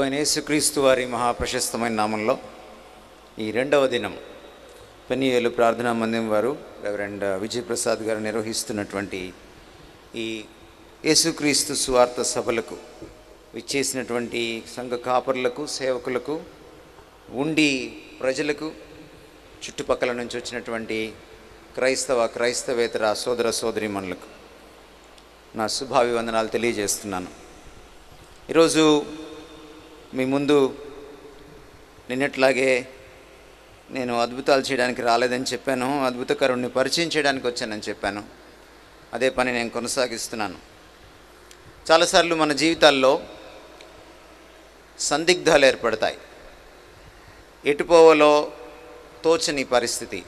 యేసుక్రీస్తు వారి మహాప్రశస్తమైన నామంలో ఈ రెండవ దినం పెనియేలు ప్రార్థనా మందిరం వారు రెవరెండ్ విజయప్రసాద్ గారు నిర్వహిస్తున్నటువంటి ఈ యేసుక్రీస్తు సువార్త సభలకు విచ్చేసినటువంటి సంఘ కాపరులకు, సేవకులకు, ఉండి ప్రజలకు, చుట్టుపక్కల నుంచి వచ్చినటువంటి క్రైస్తవేతర సోదర సోదరీమణులకు నా శుభాభివందనాలు తెలియజేస్తున్నాను. ఈరోజు మీ ముందు నిన్నట్లాగే నేను అద్భుతాలు చేయడానికి రాలేదని చెప్పాను, అద్భుతకరుణ్ణి పరిచయం చేయడానికి వచ్చానని చెప్పాను. అదే పని నేను కొనసాగిస్తున్నాను. చాలాసార్లు మన జీవితాల్లో సందిగ్ధాలు ఏర్పడతాయి. ఎటుపోవలో తోచని పరిస్థితి,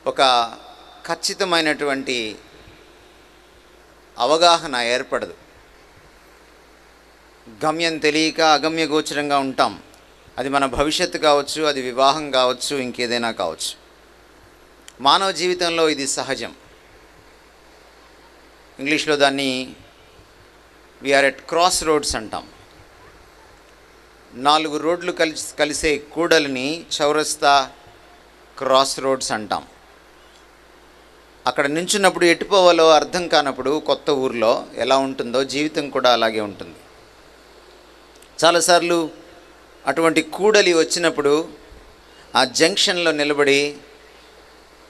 ఒక ఖచ్చితమైనటువంటి అవగాహన ఏర్పడదు. గమ్యం తెలియక అగమ్య గోచరంగా ఉంటాం. అది మన భవిష్యత్తు కావచ్చు, అది వివాహం కావచ్చు, ఇంకేదైనా కావచ్చు. మానవ జీవితంలో ఇది సహజం. ఇంగ్లీష్లో దాన్ని వీఆర్ ఎట్ క్రాస్ రోడ్స్ అంటాం. 4 రోడ్లు కలిసే కూడలిని చౌరస్తా క్రాస్ రోడ్స్ అంటాం. అక్కడ నించున్నప్పుడు ఎటుపోవాలో అర్థం కానప్పుడు కొత్త ఊర్లో ఎలా ఉంటుందో జీవితం కూడా అలాగే ఉంటుంది. చాలాసార్లు అటువంటి కూడలి వచ్చినప్పుడు ఆ జంక్షన్లో నిలబడి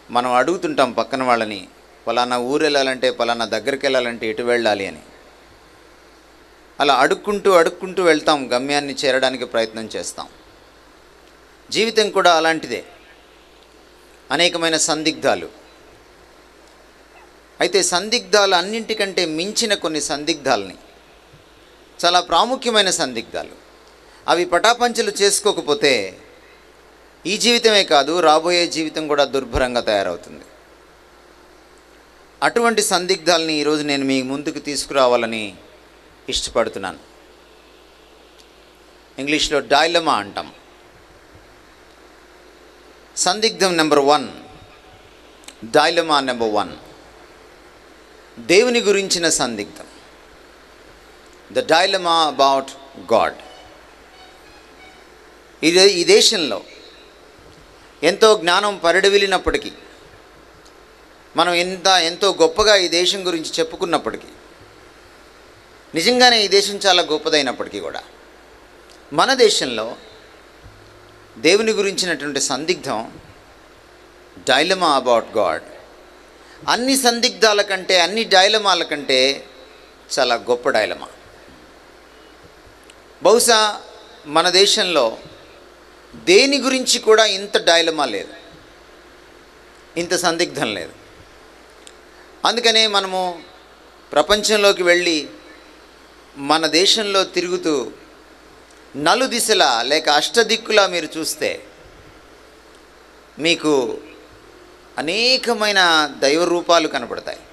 మనం అడుగుతుంటాం పక్కన వాళ్ళని, పలానా ఊరు వెళ్ళాలంటే, పలానా దగ్గరికి వెళ్ళాలంటే ఎటు వెళ్ళాలి అని. అలా అడుక్కుంటూ వెళ్తాం, గమ్యాన్ని చేరడానికి ప్రయత్నం చేస్తాం. జీవితం కూడా అలాంటిదే, అనేకమైన సందిగ్ధాలు. అయితే సందిగ్ధాలు అన్నింటికంటే మించిన కొన్ని సందిగ్ధాలని, చాలా ప్రాముఖ్యమైన సందిగ్ధాలు, అవి పటాపంచలు చేసుకోకపోతే ఈ జీవితమే కాదు, రాబోయే జీవితం కూడా దుర్భరంగా తయారవుతుంది. అటువంటి సందిగ్ధాలని ఈరోజు నేను మీ ముందుకు తీసుకురావాలని ఇష్టపడుతున్నాను. ఇంగ్లీష్లో డైలమా అంటాం. సందిగ్ధం నెంబర్ 1, డైలమా నెంబర్ 1, దేవుని గురించిన సందిగ్ధం. The dilemma about God. ఈ దేశంలో ఎంతో జ్ఞానం పరిడవిలినప్పటికీ, మనం ఎంతో గొప్పగా ఈ దేశం గురించి చెప్పుకున్నప్పటికీ, నిజంగానే ఈ దేశం చాలా గొప్పదైనప్పటికీ కూడా మన దేశంలో దేవుని గురించినటువంటి సందిగ్ధం, డైలమా అబౌట్ గాడ్, అన్ని సందిగ్ధాల కంటే, అన్ని డైలమాల కంటే చాలా గొప్ప డైలమా. బహుశా మన దేశంలో దేని గురించి కూడా ఇంత డైలమా లేదు, ఇంత సందిగ్ధం లేదు. అందుకనే మనము ప్రపంచంలోకి వెళ్ళి మన దేశంలో తిరుగుతూ నలుదిశలా లేక అష్టదిక్కులా మీరు చూస్తే మీకు అనేకమైన దైవ రూపాలు కనపడతాయి.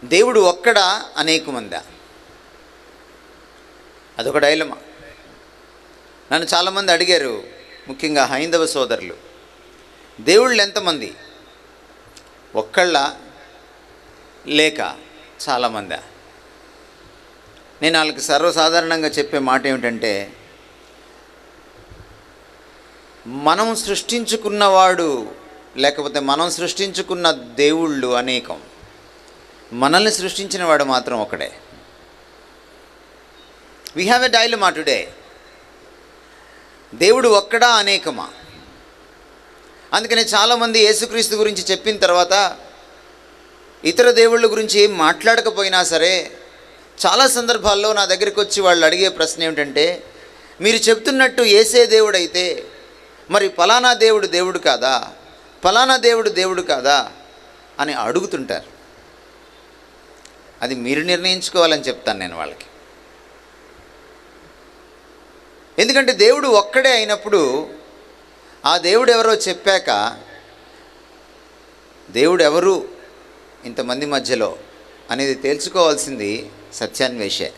దేవుడు ఒక్కడా, అనేక మందా? అదొక డైలమా. నన్ను చాలామంది అడిగారు, ముఖ్యంగా హైందవ సోదరులు, దేవుళ్ళు ఎంతమంది? ఒక్కళ్ళ లేక చాలామందా? నేను వాళ్ళకి సర్వసాధారణంగా చెప్పే మాట ఏమిటంటే, మనం సృష్టించుకున్నవాడు లేకపోతే మనం సృష్టించుకున్న దేవుళ్ళు అనేకం, మనల్ని సృష్టించిన వాడు మాత్రం ఒకడే. We have a dilemma today. దేవుడు ఒక్కడా, అనేకమా? అందుకనే చాలామంది యేసుక్రీస్తు గురించి చెప్పిన తర్వాత ఇతర దేవుళ్ళ గురించి ఏం మాట్లాడకపోయినా సరే, చాలా సందర్భాల్లో నా దగ్గరికి వచ్చి వాళ్ళు అడిగే ప్రశ్న ఏమిటంటే, మీరు చెప్తున్నట్టు యేసే దేవుడైతే మరి పలానా దేవుడు దేవుడు కాదా, పలానా దేవుడు దేవుడు కాదా అని అడుగుతుంటారు. అది మీరు నిర్ణయించుకోవాలని చెప్తాను నేను వాళ్ళకి. ఎందుకంటే దేవుడు ఒక్కడే అయినప్పుడు ఆ దేవుడు ఎవరో చెప్పాక, దేవుడు ఎవరు ఇంతమంది మధ్యలో అనేది తెలుసుకోవాల్సింది సత్యాన్వేషే,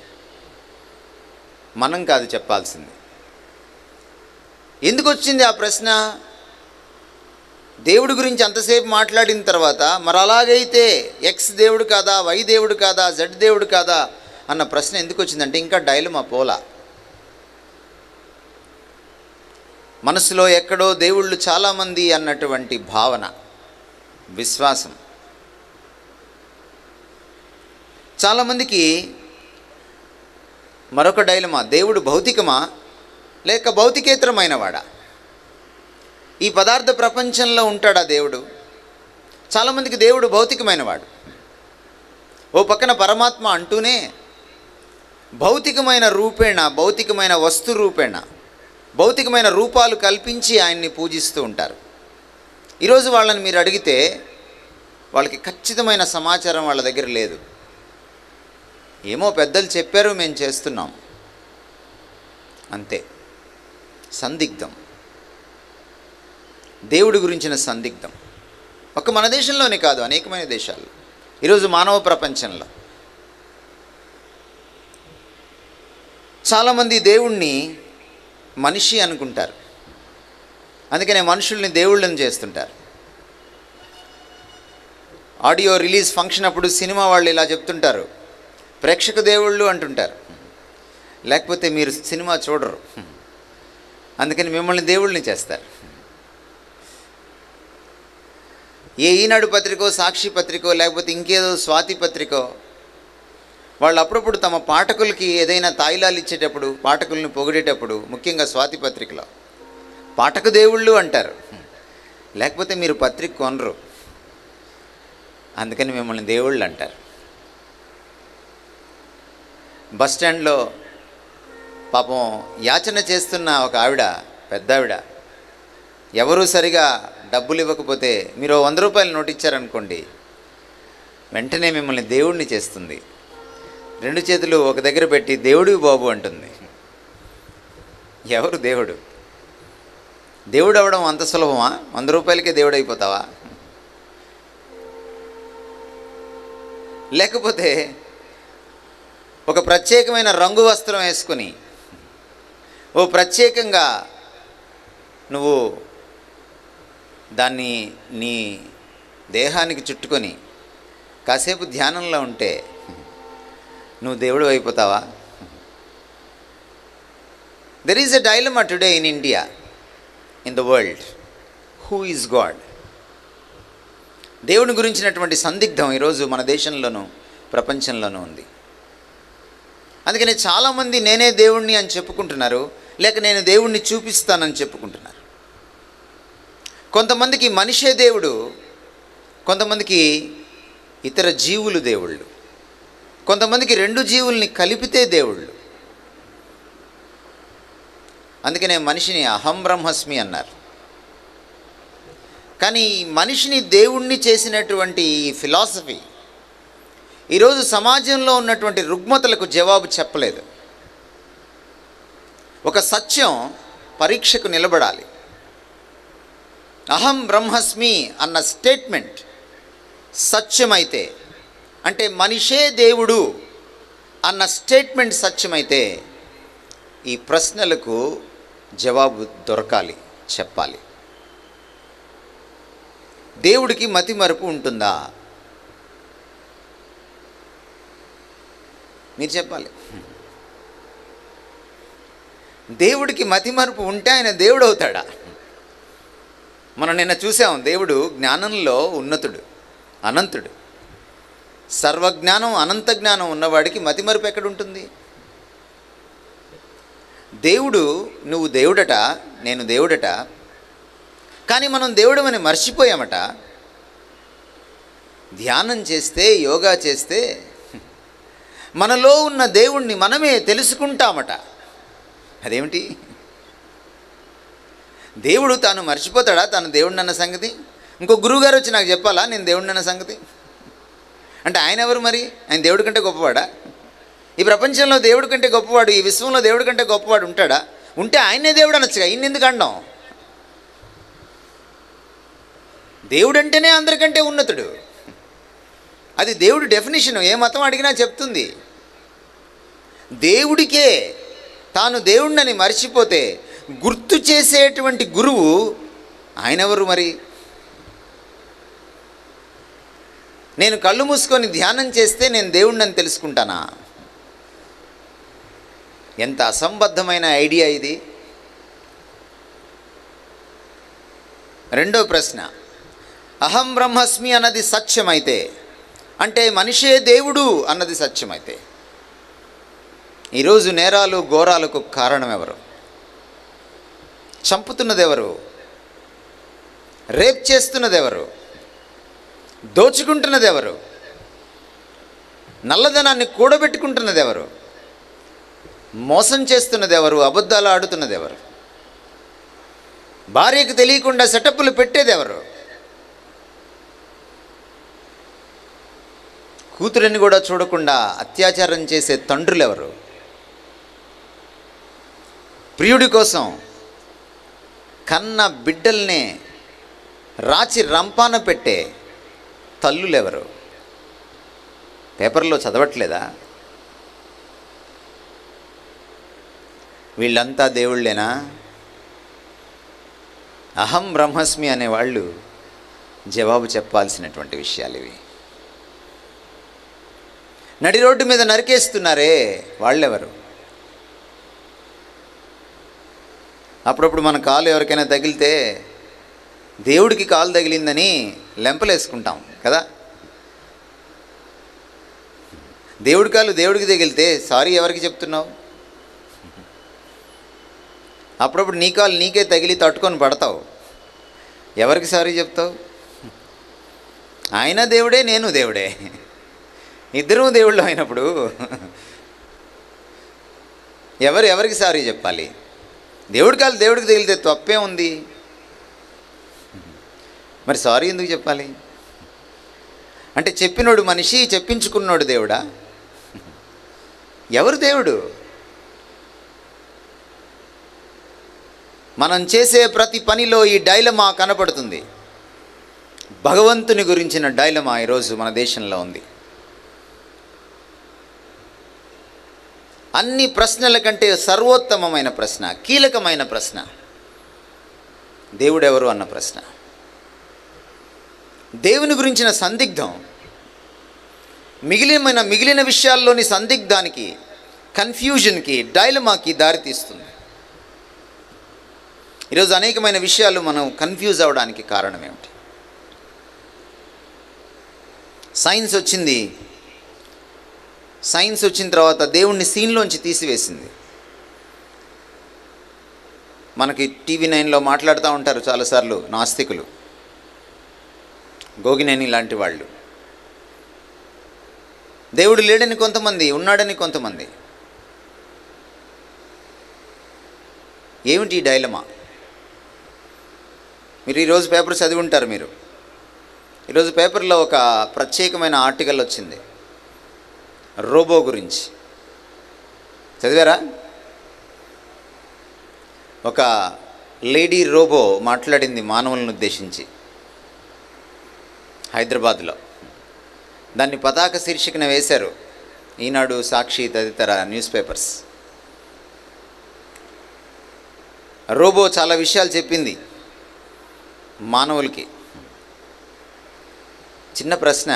మనం కాదు చెప్పాల్సింది. ఎందుకు వచ్చింది ఆ ప్రశ్న? దేవుడి గురించి అంతసేపు మాట్లాడిన తర్వాత మరి అలాగైతే ఎక్స్ దేవుడు కాదా, వై దేవుడు కాదా, జెడ్ దేవుడు కాదా అన్న ప్రశ్న ఎందుకు వచ్చిందంటే ఇంకా డైలమా పోలా. మనసులో ఎక్కడో దేవుళ్ళు చాలామంది అన్నటువంటి భావన, విశ్వాసం. చాలామందికి మరొక డైలమా, దేవుడు భౌతికమా లేక భౌతికేతరమైనవాడా? ఈ పదార్థ ప్రపంచంలో ఉంటాడా దేవుడు? చాలామందికి దేవుడు భౌతికమైనవాడు. ఓ పక్కన పరమాత్మ అంటూనే భౌతికమైన రూపేణ, భౌతికమైన వస్తు రూపేణ, భౌతికమైన రూపాలు కల్పించి ఆయన్ని పూజిస్తూ ఉంటారు. ఈరోజు వాళ్ళని మీరు అడిగితే వాళ్ళకి ఖచ్చితమైన సమాచారం వాళ్ళ దగ్గర లేదు. ఏమో పెద్దలు చెప్పారు, మేము చేస్తున్నాం అంతే. సందిగ్ధం, దేవుడి గురించిన సందిగ్ధం. ఒక్క మన దేశంలోనే కాదు, అనేకమైన దేశాల్లో, ఈరోజు మానవ ప్రపంచంలో చాలామంది దేవుణ్ణి మనిషి అనుకుంటారు. అందుకనే మనుషుల్ని దేవుళ్ళని చేస్తుంటారు. ఆడియో రిలీజ్ ఫంక్షన్ అప్పుడు సినిమా వాళ్ళు ఇలా చెప్తుంటారు, ప్రేక్షక దేవుళ్ళు అంటుంటారు. లేకపోతే మీరు సినిమా చూడరు, అందుకని మిమ్మల్ని దేవుళ్ళని చేస్తారు. ఏ ఈనాడు పత్రికో, సాక్షి పత్రికో, లేకపోతే ఇంకేదో స్వాతి పత్రికో వాళ్ళు అప్పుడప్పుడు తమ పాఠకులకి ఏదైనా తాయిలాలు ఇచ్చేటప్పుడు, పాఠకుల్ని పొగిడేటప్పుడు, ముఖ్యంగా స్వాతి పత్రికలో పాఠక దేవుళ్ళు అంటారు. లేకపోతే మీరు పత్రిక కొనరు, అందుకని మిమ్మల్ని దేవుళ్ళు అంటారు. బస్ స్టాండ్లో పాపం యాచన చేస్తున్న ఒక ఆవిడ, పెద్ద ఆవిడ, ఎవరూ సరిగా డబ్బులు ఇవ్వకపోతే మీరు 100 రూపాయలు నోటు ఇచ్చారనుకోండి, వెంటనే మిమ్మల్ని దేవుడిని చేస్తుంది. 2 చేతులు ఒక దగ్గర పెట్టి దేవుడివి బాబు అంటుంది. ఎవరు దేవుడు? దేవుడు అవ్వడం అంత సులభమా? 100 రూపాయలకే దేవుడు అయిపోతావా? లేకపోతే ఒక ప్రత్యేకమైన రంగు వస్త్రం వేసుకుని, ఓ ప్రత్యేకంగా నువ్వు దాన్ని నీ దేహానికి చుట్టుకొని కాసేపు ధ్యానంలో ఉంటే నువ్వు దేవుడు అయిపోతావా? There is a dilemma today in India, in the world. Who is God? దేవుని గురించినటువంటి సందిగ్ధం ఈరోజు మన దేశంలోనూ ప్రపంచంలోనూ ఉంది. అందుకని చాలామంది నేనే దేవుణ్ణి అని చెప్పుకుంటున్నారు, లేక నేను దేవుణ్ణి చూపిస్తానని చెప్పుకుంటున్నారు. కొంతమందికి మనిషే దేవుడు, కొంతమందికి ఇతర జీవులు దేవుళ్ళు, కొంతమందికి 2 జీవుల్ని కలిపితే దేవుళ్ళు. అందుకనే మనిషిని అహం బ్రహ్మస్మి అన్నారు. కానీ మనిషిని దేవుణ్ణి చేసినటువంటి ఈ ఫిలాసఫీ ఈరోజు సమాజంలో ఉన్నటువంటి రుగ్మతలకు జవాబు చెప్పలేదు. ఒక సత్యం పరీక్షకు నిలబడాలి. అహం బ్రహ్మస్మి అన్న స్టేట్మెంట్ సత్యమైతే, అంటే మనిషే దేవుడు అన్న స్టేట్మెంట్ సత్యమైతే, ఈ ప్రశ్నలకు జవాబు దొరకాలి, చెప్పాలి. దేవుడికి మతిమరుపు ఉంటుందా? మీరు చెప్పాలి. దేవుడికి మతిమరుపు ఉంటే ఆయన దేవుడు అవుతాడా? మనం నిన్న చూసాం, దేవుడు జ్ఞానంలో ఉన్నతుడు, అనంతుడు. సర్వజ్ఞానం, అనంత జ్ఞానం ఉన్నవాడికి మతిమరుపు ఎక్కడుంటుంది? దేవుడు, నువ్వు దేవుడట, నేను దేవుడట, కానీ మనం దేవుడమని మర్చిపోయామట. ధ్యానం చేస్తే, యోగా చేస్తే మనలో ఉన్న దేవుణ్ణి మనమే తెలుసుకుంటామట. అదేమిటి? దేవుడు తాను మర్చిపోతాడా తాను దేవుడిని అన్న సంగతి? ఇంకో గురువుగారు వచ్చి నాకు చెప్పాలా నేను దేవుడిని అన్న సంగతి? అంటే ఆయన ఎవరు మరి? ఆయన దేవుడి కంటే గొప్పవాడా? ఈ ప్రపంచంలో దేవుడి కంటే గొప్పవాడు, ఈ విశ్వంలో దేవుడి కంటే గొప్పవాడు ఉంటాడా? ఉంటే ఆయనే దేవుడు అనొచ్చుగా, ఈయన ఎందుకు అండం? దేవుడు అంటేనే అందరికంటే ఉన్నతుడు. అది దేవుడి డెఫినేషన్. ఏ మతం అడిగినా చెప్తుంది. దేవుడికే తాను దేవుడిని మర్చిపోతే గుర్తు చేసేటువంటి గురువు ఆయన ఎవరు మరి? నేను కళ్ళు మూసుకొని ధ్యానం చేస్తే నేను దేవుడిని తెలుసుకుంటానా? ఎంత అసంబద్ధమైన ఐడియా ఇది. రెండో ప్రశ్న, అహం బ్రహ్మస్మి అన్నది సత్యమైతే, అంటే మనిషే దేవుడు అన్నది సత్యమైతే, ఈరోజు నేరాలు ఘోరాలకు కారణం ఎవరు? చంపుతున్నది ఎవరు? రేప్ చేస్తున్నది ఎవరు? దోచుకుంటున్నది ఎవరు? నల్లధనాన్ని కూడబెట్టుకుంటున్నది ఎవరు? మోసం చేస్తున్నది ఎవరు? అబద్ధాలు ఆడుతున్నది ఎవరు? భార్యకు తెలియకుండా సెటప్పులు పెట్టేది ఎవరు? కూతురిని కూడా చూడకుండా అత్యాచారం చేసే తండ్రులు ఎవరు? ప్రియుడి కోసం కన్న బిడ్డల్నే రాచి రంపాన పెట్టే తల్లులెవరు? పేపర్లో చదవట్లేదా? వీళ్ళంతా దేవుళ్ళేనా? అహం బ్రహ్మస్మి అనేవాళ్ళు జవాబు చెప్పాల్సినటువంటి విషయాలు ఇవి. నడి రోడ్డు మీద నరికేస్తున్నారే, వాళ్ళెవరు? అప్పుడప్పుడు మన కాలు ఎవరికైనా తగిలితే దేవుడికి కాలు తగిలిందని లెంపలేసుకుంటాం కదా. దేవుడి కాలు దేవుడికి తగిలితే సారీ ఎవరికి చెప్తున్నావు? అప్పుడప్పుడు నీ కాలు నీకే తగిలి తట్టుకొని పడతావు, ఎవరికి సారీ చెప్తావు? ఆయన దేవుడే, నేను దేవుడే, ఇద్దరూ దేవుళ్ళు అయినప్పుడు ఎవరికి సారీ చెప్పాలి? దేవుడి కాలు దేవుడికి తగిలితే తప్పే ఉంది, మరి సారీ ఎందుకు చెప్పాలి? అంటే చెప్పినోడు మనిషి, చెప్పించుకున్నోడు దేవుడా? ఎవరు దేవుడు? మనం చేసే ప్రతి పనిలో ఈ డైలమా కనపడుతుంది. భగవంతుని గురించిన డైలమా ఈరోజు మన దేశంలో ఉంది. అన్ని ప్రశ్నల కంటే సర్వోత్తమమైన ప్రశ్న, కీలకమైన ప్రశ్న దేవుడెవరు అన్న ప్రశ్న. దేవుని గురించిన సందిగ్ధం మిగిలిన విషయాల్లోని సందిగ్ధానికి, కన్ఫ్యూజన్కి, డైలమాకి దారితీస్తుంది. ఈరోజు అనేకమైన విషయాలు మనం కన్ఫ్యూజ్ అవ్వడానికి కారణం ఏమిటి? సైన్స్ వచ్చిన తర్వాత దేవుణ్ణి సీన్లోంచి తీసివేసింది. మనకి టీవీ 9లో మాట్లాడుతూ ఉంటారు చాలాసార్లు నాస్తికులు, గోగినేని లాంటి వాళ్ళు. దేవుడు లేడని కొంతమంది, ఉన్నాడని కొంతమంది. ఏమిటి డైలమా? మీరు ఈరోజు పేపర్ చదివి ఉంటారు. ఈరోజు పేపర్లో ఒక ప్రత్యేకమైన ఆర్టికల్ వచ్చింది రోబో గురించి. చదివారా? ఒక లేడీ రోబో మాట్లాడింది మానవులను ఉద్దేశించి హైదరాబాద్లో. దాన్ని పతాక శీర్షికన వేశారు ఈనాడు, సాక్షి తదితర న్యూస్ పేపర్స్. రోబో చాలా విషయాలు చెప్పింది మానవులకి. చిన్న ప్రశ్న,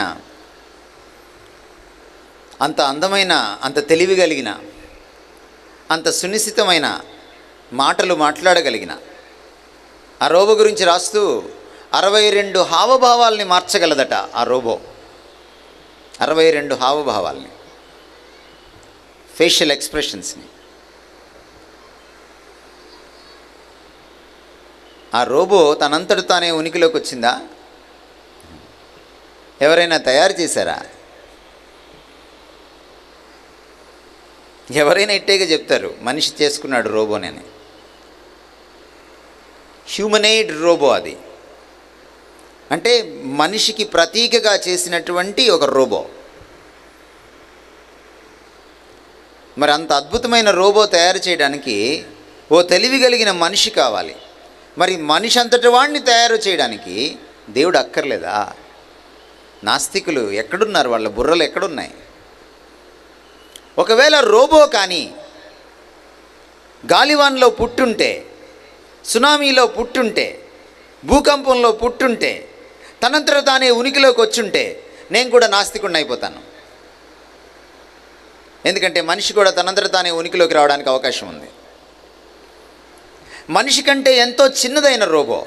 అంత అందమైన, అంత తెలివి కలిగిన, అంత సునిశ్చితమైన మాటలు మాట్లాడగలిగిన ఆ రోబో గురించి రాస్తూ 62 హావభావాల్ని మార్చగలదట ఆ రోబో. 62 హావభావాల్ని, ఫేషియల్ ఎక్స్ప్రెషన్స్ని. ఆ రోబో తనంతట తానే ఉనికిలోకి వచ్చిందా? ఎవరైనా తయారు చేశారా? ఎవరైనా ఇట్టేగా చెప్తారు, మనిషి చేసుకున్నాడు రోబోనని. హ్యూమనైడ్ రోబో అది, అంటే మనిషికి ప్రతీకగా చేసినటువంటి ఒక రోబో. మరి అంత అద్భుతమైన రోబో తయారు చేయడానికి ఓ తెలివి కలిగిన మనిషి కావాలి. మరి మనిషి అంతటి వాడిని తయారు చేయడానికి దేవుడు అక్కర్లేదా? నాస్తికులు ఎక్కడున్నారు? వాళ్ళ బుర్రలు ఎక్కడున్నాయి? ఒకవేళ రోబో కానీ గాలివాన్లో పుట్టుంటే, సునామీలో పుట్టుంటే, భూకంపంలో పుట్టుంటే, తనంతట తానే ఉనికిలోకి వచ్చుంటే నేను కూడా నాస్తికుడిని అయిపోతాను. ఎందుకంటే మనిషి కూడా తనంతట తానే ఉనికిలోకి రావడానికి అవకాశం ఉంది. మనిషి కంటే ఎంతో చిన్నదైన రోబో.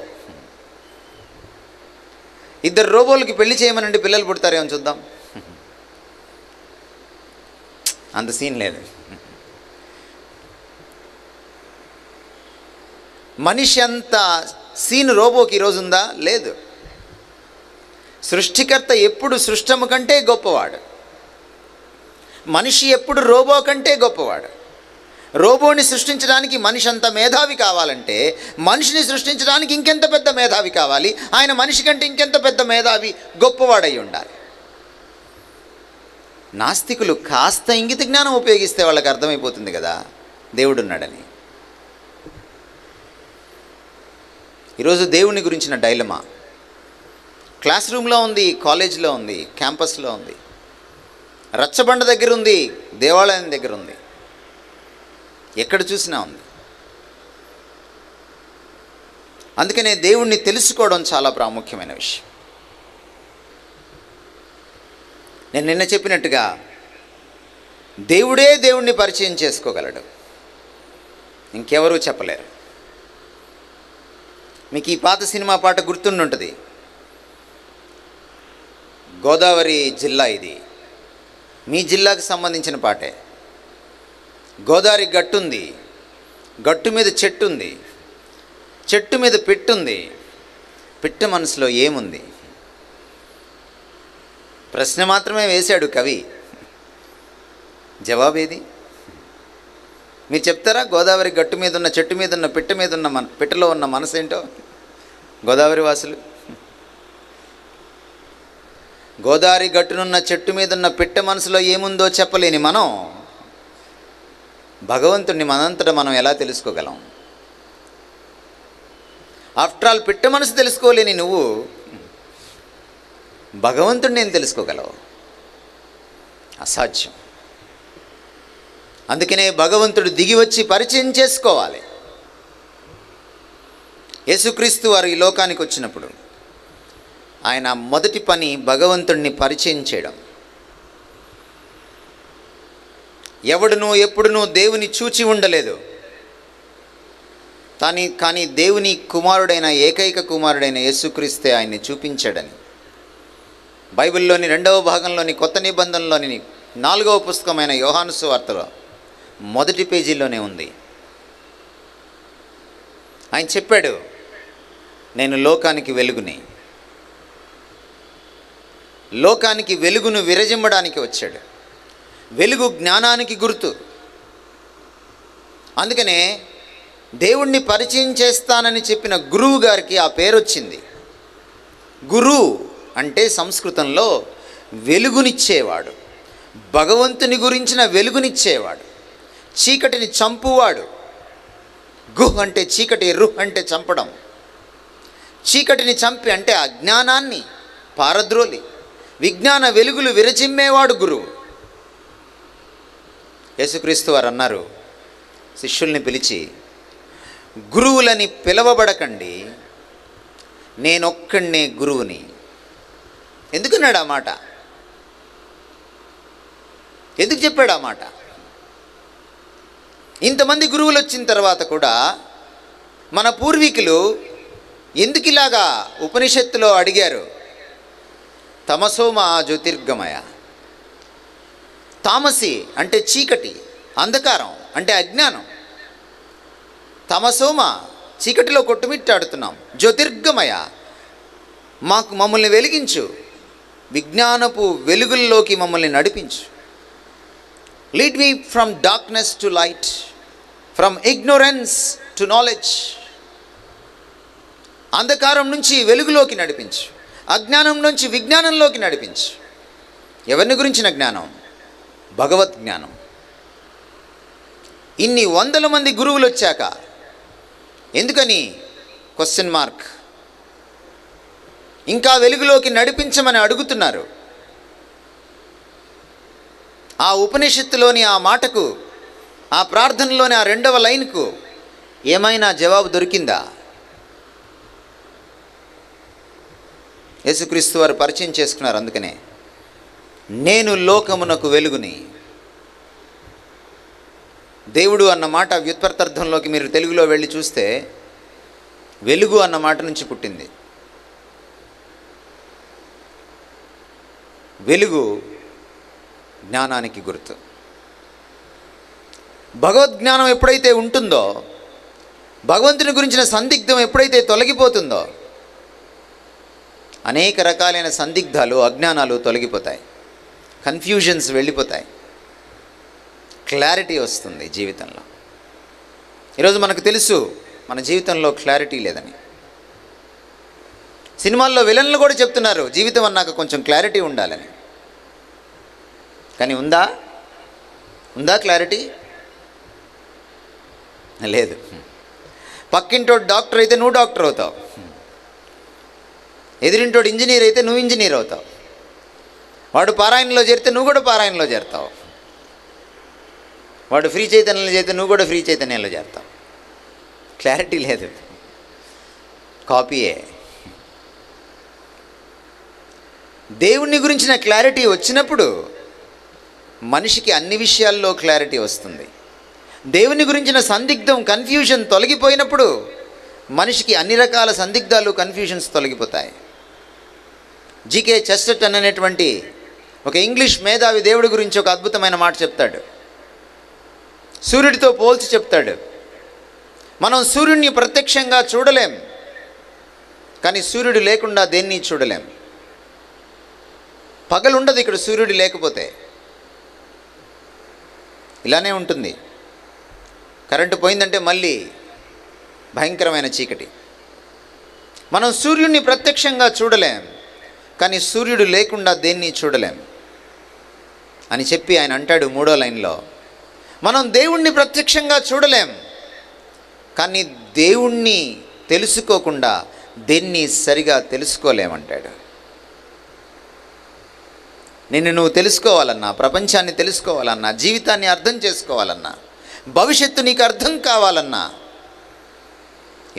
ఇద్దరు రోబోలకి పెళ్లి చేయమనండి, పిల్లలు పుడతారేమో చూద్దాం. అంత సీన్ లేదు. మనిషి అంత సీన్ రోబోకి ఈరోజు ఉందా? లేదు. సృష్టికర్త ఎప్పుడు సృష్టము కంటే గొప్పవాడు. మనిషి ఎప్పుడు రోబో కంటే గొప్పవాడు. రోబోని సృష్టించడానికి మనిషి అంత మేధావి కావాలంటే మనిషిని సృష్టించడానికి ఇంకెంత పెద్ద మేధావి కావాలి? ఆయన మనిషి కంటే ఇంకెంత పెద్ద మేధావి, గొప్పవాడై ఉండాలి. నాస్తికులు కాస్త ఇంగిత జ్ఞానం ఉపయోగిస్తే వాళ్ళకి అర్థమైపోతుంది కదా దేవుడున్నాడని. ఈరోజు దేవుని గురించిన డైలమా క్లాస్ రూమ్లో ఉంది, కాలేజీలో ఉంది, క్యాంపస్లో ఉంది, రచ్చబండ దగ్గర ఉంది, దేవాలయం దగ్గర ఉంది, ఎక్కడ చూసినా ఉంది. అందుకనే దేవుణ్ణి తెలుసుకోవడం చాలా ప్రాముఖ్యమైన విషయం. నేను నిన్న చెప్పినట్టుగా దేవుడే దేవుణ్ణి పరిచయం చేసుకోగలడు, ఇంకెవరూ చెప్పలేరు. మీకు ఈ పాత సినిమా పాట గుర్తుండుంటుంది. గోదావరి జిల్లా ఇది, మీ జిల్లాకు సంబంధించిన పాటే. గోదావరి గట్టుంది, గట్టు మీద చెట్టు ఉంది, చెట్టు మీద పెట్టుంది, పిట్ట మనసులో ఏముంది? ప్రశ్న మాత్రమే వేశాడు కవి, జవాబేది? మీరు చెప్తారా? గోదావరి గట్టు మీద ఉన్న, చెట్టు మీద ఉన్న, పిట్ట మీద ఉన్న, పిట్టలో ఉన్న మనసు ఏంటో గోదావరి వాసులు? గోదావరి గట్టునున్న, చెట్టు మీద ఉన్న పిట్ట మనసులో ఏముందో చెప్పలేని మనం భగవంతుడిని మనంతటా మనం ఎలా తెలుసుకోగలం? ఆఫ్టర్ ఆల్ పిట్ట మనసు తెలుసుకోలేని నువ్వు భగవంతుడిని ఏం తెలుసుకోగలవు? అసాధ్యం. అందుకనే భగవంతుడు దిగి వచ్చి పరిచయం చేసుకోవాలి. యేసుక్రీస్తు వారు ఈ లోకానికి వచ్చినప్పుడు ఆయన మొదటి పని భగవంతుడిని పరిచయం చేయడం. ఎవడునూ ఎప్పుడునూ దేవుని చూచి ఉండలేదు, కానీ దేవుని కుమారుడైన, ఏకైక కుమారుడైన యేసుక్రీస్తే ఆయన్ని చూపించాడని బైబిల్లోని 2వ భాగంలోని కొత్త నిబంధనలోని 4వ పుస్తకమైన యోహాను సువార్తలో మొదటి పేజీలోనే ఉంది. ఆయన చెప్పాడు, నేను లోకానికి వెలుగుని. లోకానికి వెలుగును విరజిమ్మడానికి వచ్చాడు. వెలుగు జ్ఞానానికి గుర్తు. అందుకనే దేవుణ్ణి పరిచయం చేస్తానని చెప్పిన గురువు గారికి ఆ పేరు వచ్చింది. గురు అంటే సంస్కృతంలో వెలుగునిచ్చేవాడు, భగవంతుని గురించిన వెలుగునిచ్చేవాడు, చీకటిని చంపువాడు. గుహ్ అంటే చీకటి, రుహ్ అంటే చంపడం. చీకటిని చంపి అంటే అజ్ఞానాన్ని పారద్రోలి విజ్ఞాన వెలుగులు విరచిమ్మేవాడు గురువు. యేసుక్రీస్తు వారు అన్నారు శిష్యుల్ని పిలిచి, గురువులని పిలవబడకండి, నేనొక్కడినే గురువుని. ఎందుకన్నాడు ఆ మాట? ఎందుకు చెప్పాడు ఆ మాట? ఇంతమంది గురువులు వచ్చిన తర్వాత కూడా మన పూర్వీకులు ఎందుకు ఇలాగా ఉపనిషత్తులో అడిగారు? తమసోమ జ్యోతిర్గమయ. తామసి అంటే చీకటి, అంధకారం అంటే అజ్ఞానం. తమసోమ చీకటిలో కొట్టుమిట్టాడుతున్నాం. జ్యోతిర్గమయ మమ్మల్ని వెలిగించు, విజ్ఞానపు వెలుగుల్లోకి మమ్మల్ని నడిపించు. Lead me from darkness to light, from ignorance to knowledge. అంధకారం నుంచి వెలుగులోకి నడిపించు, అజ్ఞానం నుంచి విజ్ఞానంలోకి నడిపించు. ఎవరిని గురించిన జ్ఞానం? భగవత్ జ్ఞానం. ఇన్ని 100 మంది గురువులు వచ్చాక ఎందుకని క్వశ్చన్ మార్క్? ఇంకా వెలుగులోకి నడిపించమని అడుగుతున్నారు. ఆ ఉపనిషత్తులోని ఆ మాటకు, ఆ ప్రార్థనలోని ఆ 2వ లైన్కు ఏమైనా జవాబు దొరికిందా? యేసుక్రీస్తు వారు పరిచయం చేసుకున్నారు. అందుకనే నేను లోకమునకు వెలుగుని. దేవుడు అన్న మాట వ్యుత్పత్తార్థంలోకి మీరు తెలుగులో వెళ్ళి చూస్తే వెలుగు అన్న మాట నుంచి పుట్టింది. వెలుగు జ్ఞానానికి గుర్తు. భగవద్జ్ఞానం ఎప్పుడైతే ఉంటుందో, భగవంతుని గురించిన సందిగ్ధం ఎప్పుడైతే తొలగిపోతుందో, అనేక రకాలైన సందిగ్ధాలు, అజ్ఞానాలు తొలగిపోతాయి, కన్ఫ్యూజన్స్ వెళ్ళిపోతాయి, క్లారిటీ వస్తుంది జీవితంలో. ఈరోజు మనకు తెలుసు మన జీవితంలో క్లారిటీ లేదని. సినిమాల్లో విలన్లు కూడా చెప్తున్నారు జీవితం అన్నాక కొంచెం క్లారిటీ ఉండాలని. కానీ ఉందా క్లారిటీ? లేదు. పక్కింటోడు డాక్టర్ అయితే నువ్వు డాక్టర్ అవుతావు, ఎదిరింటోడు ఇంజనీర్ అయితే నువ్వు ఇంజనీర్ అవుతావు, వాడు పారాయణలో చేరితే నువ్వు కూడా పారాయణలో చేరుతావు, వాడు ఫ్రీ చైతన్యంలో చేరితే నువ్వు కూడా ఫ్రీ చైతన్యంలో చేరుతావు. క్లారిటీ లేదు, కాపీయే. దేవుని గురించిన క్లారిటీ వచ్చినప్పుడు మనిషికి అన్ని విషయాల్లో క్లారిటీ వస్తుంది. దేవుని గురించిన సందిగ్ధం, కన్ఫ్యూజన్ తొలగిపోయినప్పుడు మనిషికి అన్ని రకాల సందిగ్ధాలు, కన్ఫ్యూజన్స్ తొలగిపోతాయి. జీకే చెస్టర్టన్ అనేటువంటి ఒక ఇంగ్లీష్ మేధావి దేవుడి గురించి ఒక అద్భుతమైన మాట చెప్తాడు. సూర్యుడితో పోల్చి చెప్తాడు. మనం సూర్యుడిని ప్రత్యక్షంగా చూడలేం, కానీ సూర్యుడు లేకుండా దేన్ని చూడలేం. పగలుండదు ఇక్కడ సూర్యుడు లేకపోతే. ఇలానే ఉంటుంది. కరెంటు పోయిందంటే మళ్ళీ భయంకరమైన చీకటి. మనం సూర్యుడిని ప్రత్యక్షంగా చూడలేం, కానీ సూర్యుడు లేకుండా దేన్ని చూడలేం అని చెప్పి ఆయన అంటాడు 3వ లైన్లో, మనం దేవుణ్ణి ప్రత్యక్షంగా చూడలేం, కానీ దేవుణ్ణి తెలుసుకోకుండా దేన్ని సరిగా తెలుసుకోలేమంటాడు. నిన్ను నువ్వు తెలుసుకోవాలన్నా, ప్రపంచాన్ని తెలుసుకోవాలన్నా, జీవితాన్ని అర్థం చేసుకోవాలన్నా, భవిష్యత్తు నీకు అర్థం కావాలన్నా,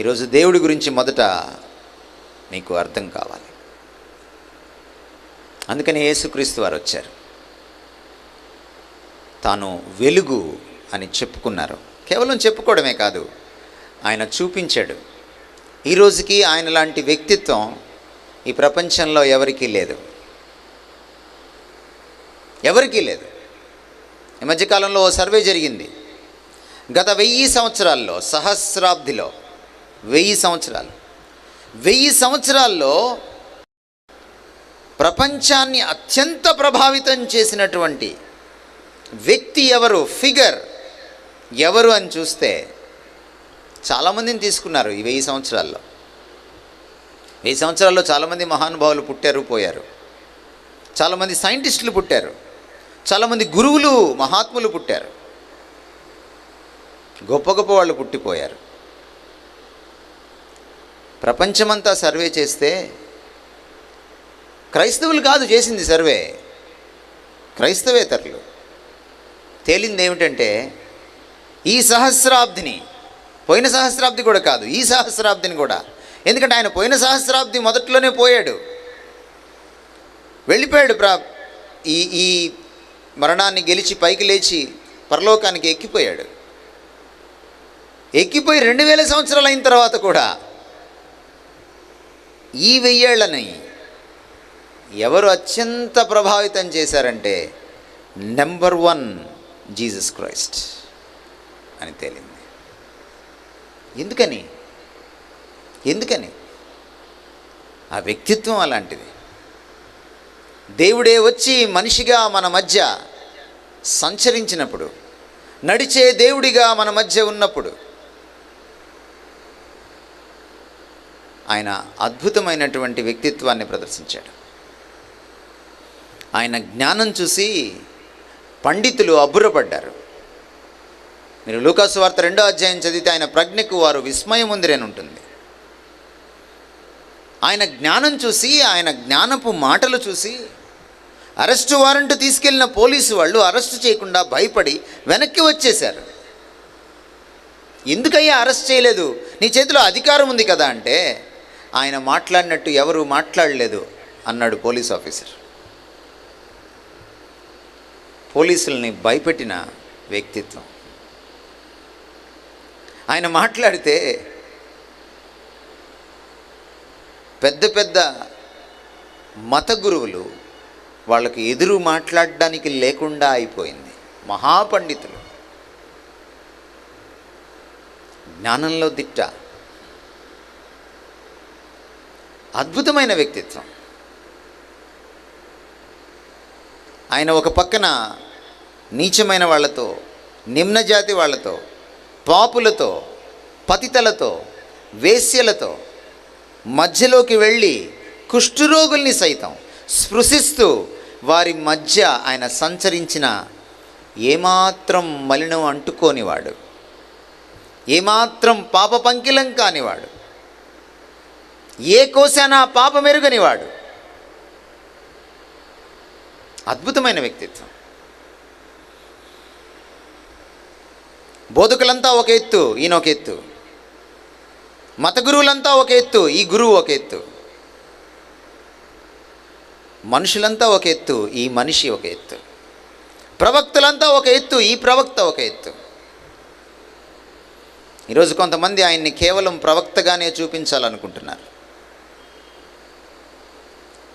ఈరోజు దేవుడి గురించి మొదట నీకు అర్థం కావాలి. అందుకని యేసుక్రీస్తు వారు వచ్చారు. తాను వెలుగు అని చెప్పుకున్నారు. కేవలం చెప్పుకోవడమే కాదు, ఆయన చూపించాడు. ఈరోజుకి ఆయన లాంటి వ్యక్తిత్వం ఈ ప్రపంచంలో ఎవరికీ లేదు, ఎవరికీ లేదు. ఈ మధ్యకాలంలో ఓ సర్వే జరిగింది. గత 1000 సంవత్సరాల్లో, సహస్రాబ్దిలో 1000 సంవత్సరాల్లో ప్రపంచాన్ని అత్యంత ప్రభావితం చేసినటువంటి వ్యక్తి ఎవరు, ఫిగర్ ఎవరు అని చూస్తే చాలామందిని తీసుకున్నారు. ఈ 1000 సంవత్సరాల్లో 1000 సంవత్సరాల్లో చాలామంది మహానుభావులు పుట్టారు, పోయారు. చాలామంది సైంటిస్టులు పుట్టారు, చాలామంది గురువులు, మహాత్ములు పుట్టారు, గొప్ప గొప్ప వాళ్ళు పుట్టిపోయారు. ప్రపంచమంతా సర్వే చేస్తే క్రైస్తవులు కాదు చేసింది సర్వే, క్రైస్తవేతరులు. తేలింది ఏమిటంటే ఈ సహస్రాబ్దిని, పోయిన సహస్రాబ్ది కూడా కాదు, ఈ సహస్రాబ్దిని కూడా, ఎందుకంటే ఆయన పోయిన సహస్రాబ్ది మొదట్లోనే పోయాడు, వెళ్ళిపోయాడు. ఈ మరణాన్ని గెలిచి పైకి లేచి పరలోకానికి ఎక్కిపోయాడు. ఎక్కిపోయి 2000 సంవత్సరాలు అయిన తర్వాత కూడా ఈ 1000 ఏళ్లని ఎవరు అత్యంత ప్రభావితం చేశారంటే నెంబర్ 1 జీసస్ క్రైస్ట్ అని తేలింది. ఎందుకని ఆ వ్యక్తిత్వం అలాంటిది. దేవుడే వచ్చి మనిషిగా మన మధ్య సంచరించినప్పుడు, నడిచే దేవుడిగా మన మధ్య ఉన్నప్పుడు ఆయన అద్భుతమైనటువంటి వ్యక్తిత్వాన్ని ప్రదర్శించాడు. ఆయన జ్ఞానం చూసి పండితులు అబ్బురపడ్డారు. మీరు లూకాసు వార్త 2వ అధ్యాయం చదివితే ఆయన ప్రజ్ఞకు వారు విస్మయముందిరని ఉంటుంది. ఆయన జ్ఞానం చూసి, ఆయన జ్ఞానపు మాటలు చూసి అరెస్టు వారెంట్ తీసుకెళ్లిన పోలీసు వాళ్ళు అరెస్టు చేయకుండా భయపడి వెనక్కి వచ్చేశారు. ఎందుకయ్యా అరెస్ట్ చేయలేదు, నీ చేతిలో అధికారం ఉంది కదా అంటే, ఆయన మాట్లాడినట్టు ఎవరు మాట్లాడలేదు అన్నాడు పోలీస్ ఆఫీసర్. పోలీసుల్ని భయపెట్టిన వ్యక్తిత్వం. ఆయన మాట్లాడితే పెద్ద పెద్ద మత గురువులు వాళ్ళకి ఎదురు మాట్లాడడానికి లేకుండా అయిపోయింది. మహాపండితులు, జ్ఞానంలో దిట్ట, అద్భుతమైన వ్యక్తిత్వం. ఆయన ఒక పక్కన నీచమైన వాళ్ళతో, నిమ్నజాతి వాళ్ళతో, పాపులతో, పతితలతో, వేశ్యలతో మధ్యలోకి వెళ్ళి కుష్ఠరోగుల్ని సైతం స్పృశిస్తూ వారి మధ్య ఆయన సంచరించిన ఏమాత్రం మలినం అంటుకోనివాడు, ఏమాత్రం పాప పంకిలం కానివాడు, ఏ కోశానా పాపమెరుగనివాడు. అద్భుతమైన వ్యక్తిత్వం. బోధకులంతా ఒక ఎత్తు, ఈయన ఒక ఎత్తు. మత గురువులంతా ఒక ఎత్తు, ఈ గురువు ఒక ఎత్తు. మనుషులంతా ఒక ఎత్తు, ఈ మనిషి ఒక ఎత్తు. ప్రవక్తలంతా ఒక ఎత్తు, ఈ ప్రవక్త ఒక ఎత్తు. ఈరోజు కొంతమంది ఆయన్ని కేవలం ప్రవక్తగానే చూపించాలనుకుంటున్నారు.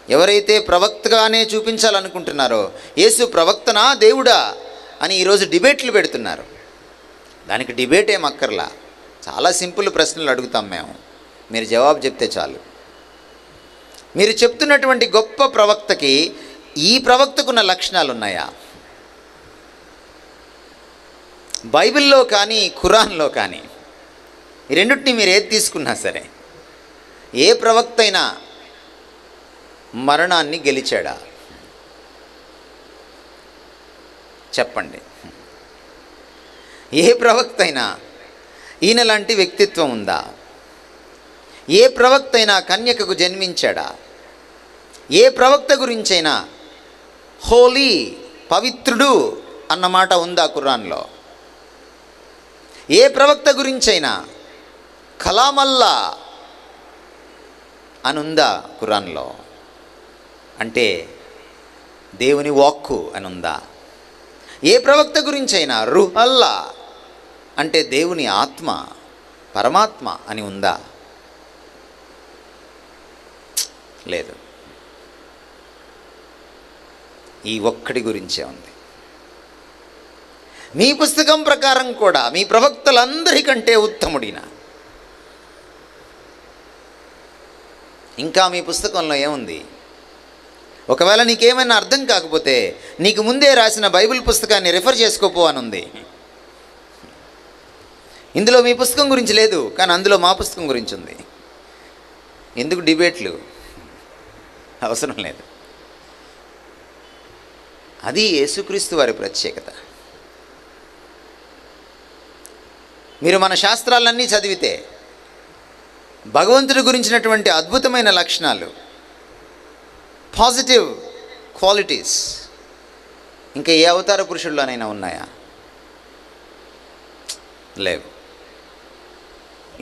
ఎవరైతే ప్రవక్తగానే చూపించాలనుకుంటున్నారో, యేసు ప్రవక్తనా దేవుడా అని ఈరోజు డిబేట్లు పెడుతున్నారు. దానికి డిబేట్ ఏం అక్కర్లా, చాలా సింపుల్ ప్రశ్నలు అడుగుతాం మేము, మీరు జవాబు చెప్తే చాలు. మీరు చెప్తున్నటువంటి గొప్ప ప్రవక్తకి ఈ ప్రవక్తకున్న లక్షణాలు ఉన్నాయా? బైబిల్లో కానీ ఖురాన్లో కానీ ఈ రెండింటిని మీరు ఏది తీసుకున్నా సరే, ఏ ప్రవక్త అయినా మరణాన్ని గెలిచాడా? చెప్పండి. ఏ ప్రవక్త అయినా ఈయన లాంటి వ్యక్తిత్వం ఉందా? ఏ ప్రవక్త అయినా కన్యకకు జన్మించాడా? ఏ ప్రవక్త గురించైనా హోలీ, పవిత్రుడు అన్నమాట ఉందా ఖురాన్లో? ఏ ప్రవక్త గురించైనా కలామల్లా అని ఉందా ఖురాన్లో? అంటే దేవుని వాక్కు అని ఉందా? ఏ ప్రవక్త గురించైనా రుహల్లా అంటే దేవుని ఆత్మ, పరమాత్మ అని ఉందా? లేదు. ఈ ఒక్కడి గురించే ఉంది. మీ పుస్తకం ప్రకారం కూడా మీ ప్రవక్తలందరికంటే ఉత్తముడిన. ఇంకా మీ పుస్తకంలో ఏముంది? ఒకవేళ నీకేమైనా అర్థం కాకపోతే నీకు ముందే రాసిన బైబిల్ పుస్తకాన్ని రిఫర్ చేసుకోపో అని ఉంది. ఇందులో మీ పుస్తకం గురించి లేదు, కానీ అందులో మా పుస్తకం గురించి ఉంది. ఎందుకు డిబేట్లు? అవసరం లేదు. అది యేసుక్రీస్తు వారి ప్రత్యేకత. మీరు మన శాస్త్రాలన్నీ చదివితే భగవంతుడి గురించినటువంటి అద్భుతమైన లక్షణాలు, పాజిటివ్ క్వాలిటీస్ ఇంకా ఏ అవతార పురుషుల్లోనైనా ఉన్నాయా? లేవు.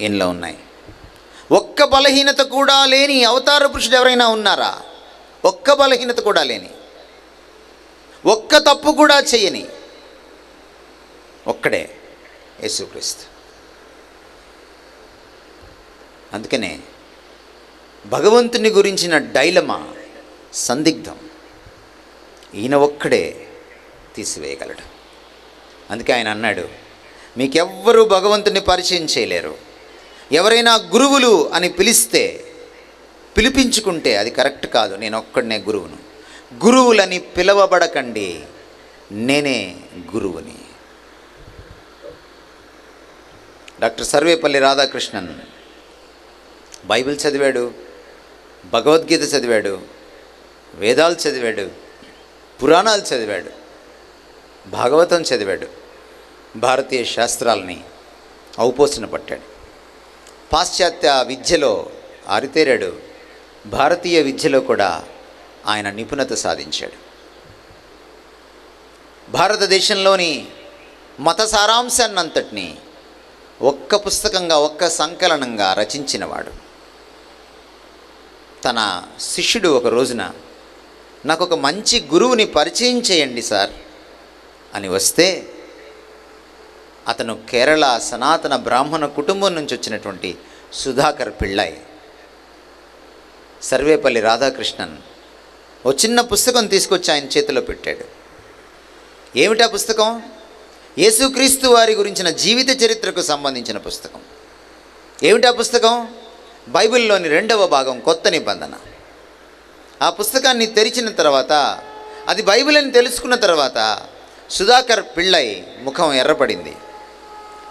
ఈయనలో ఉన్నాయి. ఒక్క బలహీనత కూడా లేని అవతార పురుషుడు ఎవరైనా ఉన్నారా? ఒక్క బలహీనత కూడా లేని, ఒక్క తప్పు కూడా చేయని ఒక్కడే యేసుక్రీస్తు. అందుకనే భగవంతుని గురించిన డైలమా, సందిగ్ధం ఈయన ఒక్కడే తీసివేయగలడు. అందుకే ఆయన అన్నాడు, మీకెవ్వరూ భగవంతుని పరిచయం చేయలేరు. ఎవరైనా గురువులు అని పిలిపించుకుంటే అది కరెక్ట్ కాదు. నేను ఒక్కడనే గురువును. గురువులని పిలవబడకండి, నేనే గురువుని. డాక్టర్ సర్వేపల్లి రాధాకృష్ణన్ బైబిల్ చదివాడు, భగవద్గీత చదివాడు, వేదాలు చదివాడు, పురాణాలు చదివాడు, భాగవతం చదివాడు, భారతీయ శాస్త్రాలని ఔపోసన పట్టాడు. పాశ్చాత్య విద్యలో ఆరితేరాడు, భారతీయ విద్యలో కూడా ఆయన నిపుణత సాధించాడు. భారతదేశంలోని మత సారాంశాన్నంతటినీ ఒక్క పుస్తకంగా, ఒక్క సంకలనంగా రచించినవాడు. తన శిష్యుడు ఒక రోజున నాకు ఒక మంచి గురువుని పరిచయం చేయండి సార్ అని వస్తే అతను కేరళ సనాతన బ్రాహ్మణ కుటుంబం నుంచి వచ్చినటువంటి సుధాకర్ పిళ్ళై. సర్వేపల్లి రాధాకృష్ణన్ ఓ చిన్న పుస్తకం తీసుకొచ్చి ఆయన చేతిలో పెట్టాడు. ఏమిటా పుస్తకం? యేసుక్రీస్తు వారి గురించిన జీవిత చరిత్రకు సంబంధించిన పుస్తకం. ఏమిటా పుస్తకం? బైబిల్లోని 2వ భాగం, కొత్త నిబంధన. ఆ పుస్తకాన్ని తెరిచిన తర్వాత, అది బైబిల్ అని తెలుసుకున్న తర్వాత సుధాకర్ పిళ్ళై ముఖం ఎర్రపడింది.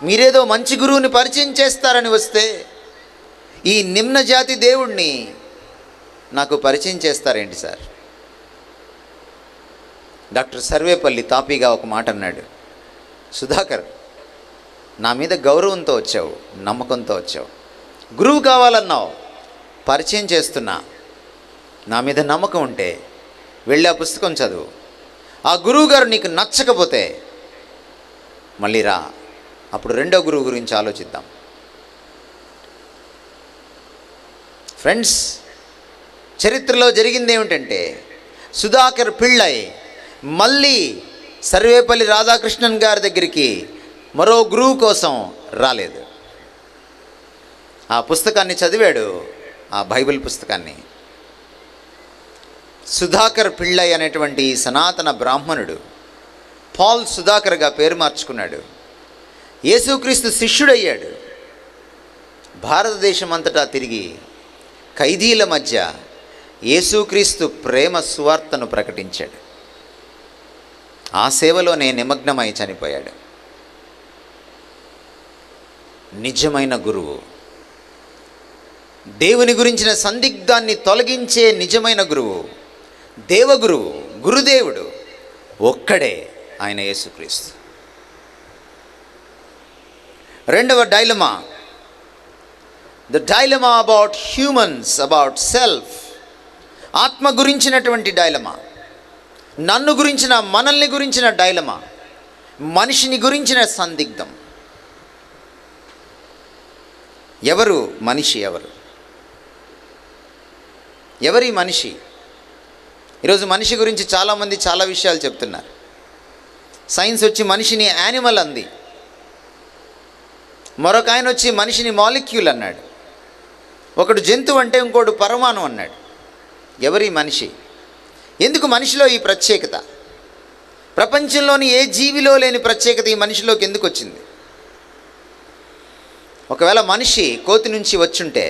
మీరేదో మంచి గురువుని పరిచయం చేస్తారని వస్తే ఈ నిమ్న జాతి దేవుణ్ణి నాకు పరిచయం చేస్తారేంటి సార్? డాక్టర్ సర్వేపల్లి తాపీగా ఒక మాట అన్నాడు. సుధాకర్, నా మీద గౌరవంతో వచ్చావు, నమ్మకంతో వచ్చావు, గురువు కావాలన్నావు, పరిచయం చేస్తున్నా. నా మీద నమ్మకం ఉంటే వెళ్ళి ఆ పుస్తకం చదువు. ఆ గురువు గారు నీకు నచ్చకపోతే మళ్ళీ రా, అప్పుడు 2వ గురువు గురించి ఆలోచిద్దాం. ఫ్రెండ్స్, చరిత్రలో జరిగింది ఏమిటంటే, సుధాకర్ పిళ్ళై మళ్ళీ సర్వేపల్లి రాధాకృష్ణన్ గారి దగ్గరికి మరో గురువు కోసం రాలేదు. ఆ పుస్తకాన్ని చదివాడు, ఆ బైబిల్ పుస్తకాన్ని. సుధాకర్ పిళ్ళై అనేటువంటి సనాతన బ్రాహ్మణుడు పాల్ సుధాకర్గా పేరు మార్చుకున్నాడు. యేసుక్రీస్తు శిష్యుడయ్యాడు. భారతదేశం అంతటా తిరిగి ఖైదీల మధ్య యేసుక్రీస్తు ప్రేమ సువార్తను ప్రకటించాడు. ఆ సేవలోనే నిమగ్నమై చనిపోయాడు. నిజమైన గురువు, దేవుని గురించిన సందిగ్ధాన్ని తొలగించే నిజమైన గురువు, దేవగురువు, గురుదేవుడు ఒక్కడే, ఆయన యేసుక్రీస్తు. 2వ dilemma, the dilemma about humans, about self. ఆత్మ గురించినటువంటి డైలమా, నన్ను గురించిన, మనల్ని గురించిన డైలమా, మనిషిని గురించిన సందిగ్ధం. ఎవరు మనిషి? ఎవరి మనిషి? ఈరోజు మనిషి గురించి చాలామంది చాలా విషయాలు చెప్తున్నారు. సైన్స్ వచ్చి మనిషిని యానిమల్ అంది, మరొక ఆయన వచ్చి మనిషిని మాలిక్యూల్ అన్నాడు, ఒకడు జంతువు అంటే ఇంకోడు పరమాణు అన్నాడు. ఎవరి మనిషి? ఎందుకు మనిషిలో ఈ ప్రత్యేకత? ప్రపంచంలోని ఏ జీవిలో లేని ప్రత్యేకత ఈ మనిషిలోకి ఎందుకు వచ్చింది? ఒకవేళ మనిషి కోతి నుంచి వచ్చుంటే,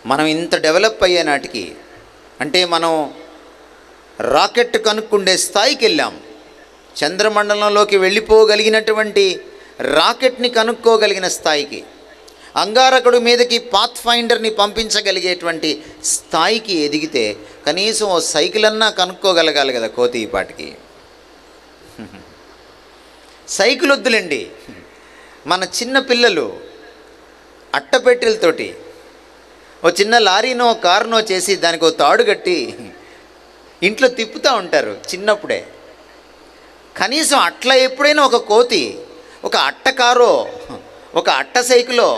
మనం ఇంత డెవలప్ అయ్యే నాటికి, అంటే మనం రాకెట్ కనుక్కుండే స్థాయికి వెళ్ళాం. చంద్రమండలంలోకి వెళ్ళిపోగలిగినటువంటి రాకెట్ని కనుక్కోగలిగిన స్థాయికి, అంగారకుడి మీదకి పాత్ ఫైండర్ని పంపించగలిగేటువంటి స్థాయికి ఎదిగితే కనీసం ఓ సైకిల్ అన్నా కనుక్కోగలగాలి కదా కోతి ఈ పాటికి. సైకిల్ వద్దులేండి, మన చిన్న పిల్లలు అట్టపెట్టెలతోటి ఓ చిన్న లారీనో కారునో చేసి దానికి ఓ తాడు కట్టి ఇంట్లో తిప్పుతూ ఉంటారు చిన్నప్పుడే. కనీసం అట్లా ఎప్పుడైనా ఒక కోతి ఒక అట్ట కారో, ఒక అట్ట సైకిలో,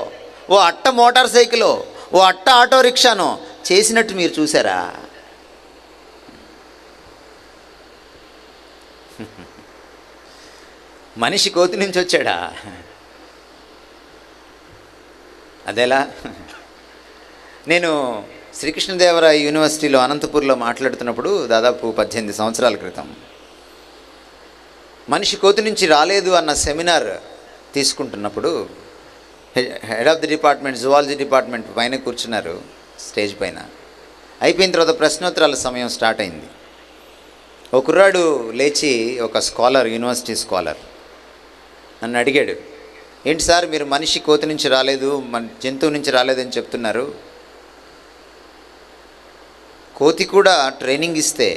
ఓ అట్ట మోటార్ సైకిలో, ఓ అట్ట ఆటో రిక్షానో చేసినట్టు మీరు చూసారా? మనిషి కోతి నుంచి వచ్చాడా? అదేలా? నేను శ్రీకృష్ణదేవరాయ యూనివర్సిటీలో అనంతపూర్లో మాట్లాడుతున్నప్పుడు దాదాపు 18 సంవత్సరాల క్రితం మనిషి కోతి నుంచి రాలేదు అన్న సెమినార్ తీసుకుంటున్నప్పుడు head of the department, zoology department పైన కూర్చున్నారు స్టేజ్ పైన. అయిపోయిన తర్వాత ప్రశ్నోత్తరాల సమయం స్టార్ట్ అయింది. ఒక కుర్రాడు లేచి, ఒక స్కాలర్, యూనివర్సిటీ స్కాలర్, నన్ను అడిగాడు, ఏంటి సార్ మీరు మనిషి కోతి నుంచి రాలేదు, జంతువు నుంచి రాలేదని చెప్తున్నారు? కోతి కూడా ట్రైనింగ్ ఇస్తే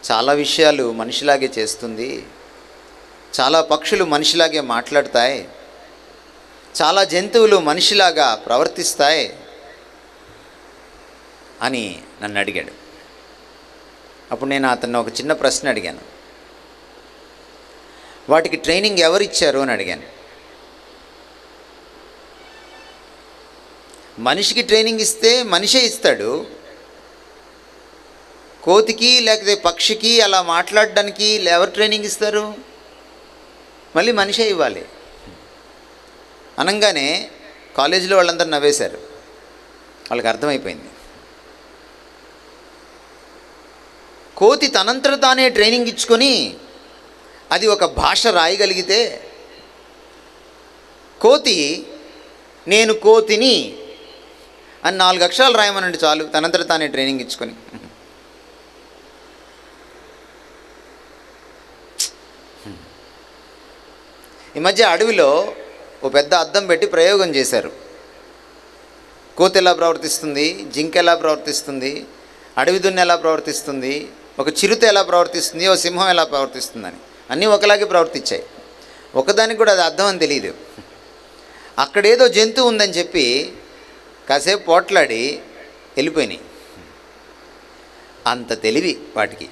చాలా విషయాలు మనిషిలాగే చేస్తుంది, చాలా పక్షులు మనిషిలాగే మాట్లాడతాయి, చాలా జంతువులు మనిషిలాగా ప్రవర్తిస్తాయి అని నన్ను అడిగాడు. అప్పుడు నేను అతన్ని ఒక చిన్న ప్రశ్న అడిగాను. వాటికి ట్రైనింగ్ ఎవరిచ్చారు అని అడిగాను. మనిషికి ట్రైనింగ్ ఇస్తే మనిషే ఇస్తాడు, కోతికి లేకపోతే పక్షికి అలా మాట్లాడడానికి ఎవరు ట్రైనింగ్ ఇస్తారు? మళ్ళీ మనిషే ఇవ్వాలి అనగానే కాలేజీలో వాళ్ళందరూ నవ్వేశారు. వాళ్ళకి అర్థమైపోయింది. కోతి తనంతట తానే ట్రైనింగ్ ఇచ్చుకొని అది ఒక భాష రాయగలిగితే, కోతి నేను కోతిని అని 4 అక్షరాలు రాయమనండి చాలు, తనంతట తానే ట్రైనింగ్ ఇచ్చుకొని. ఈ మధ్య అడవిలో ఓ పెద్ద అద్దం పెట్టి ప్రయోగం చేశారు. కోతి ఎలా ప్రవర్తిస్తుంది, జింక ఎలా ప్రవర్తిస్తుంది, అడవి దున్న ఎలా ప్రవర్తిస్తుంది, ఒక చిరుత ఎలా ప్రవర్తిస్తుంది, ఒక సింహం ఎలా ప్రవర్తిస్తుందని అన్నీ ఒకలాగే ప్రవర్తించాయి. ఒకదానికి కూడా అది అర్థం అని తెలియదు. అక్కడేదో జంతువు ఉందని చెప్పి కాసేపు పోట్లాడి వెళ్ళిపోయినాయి. అంత తెలివి వాటికి.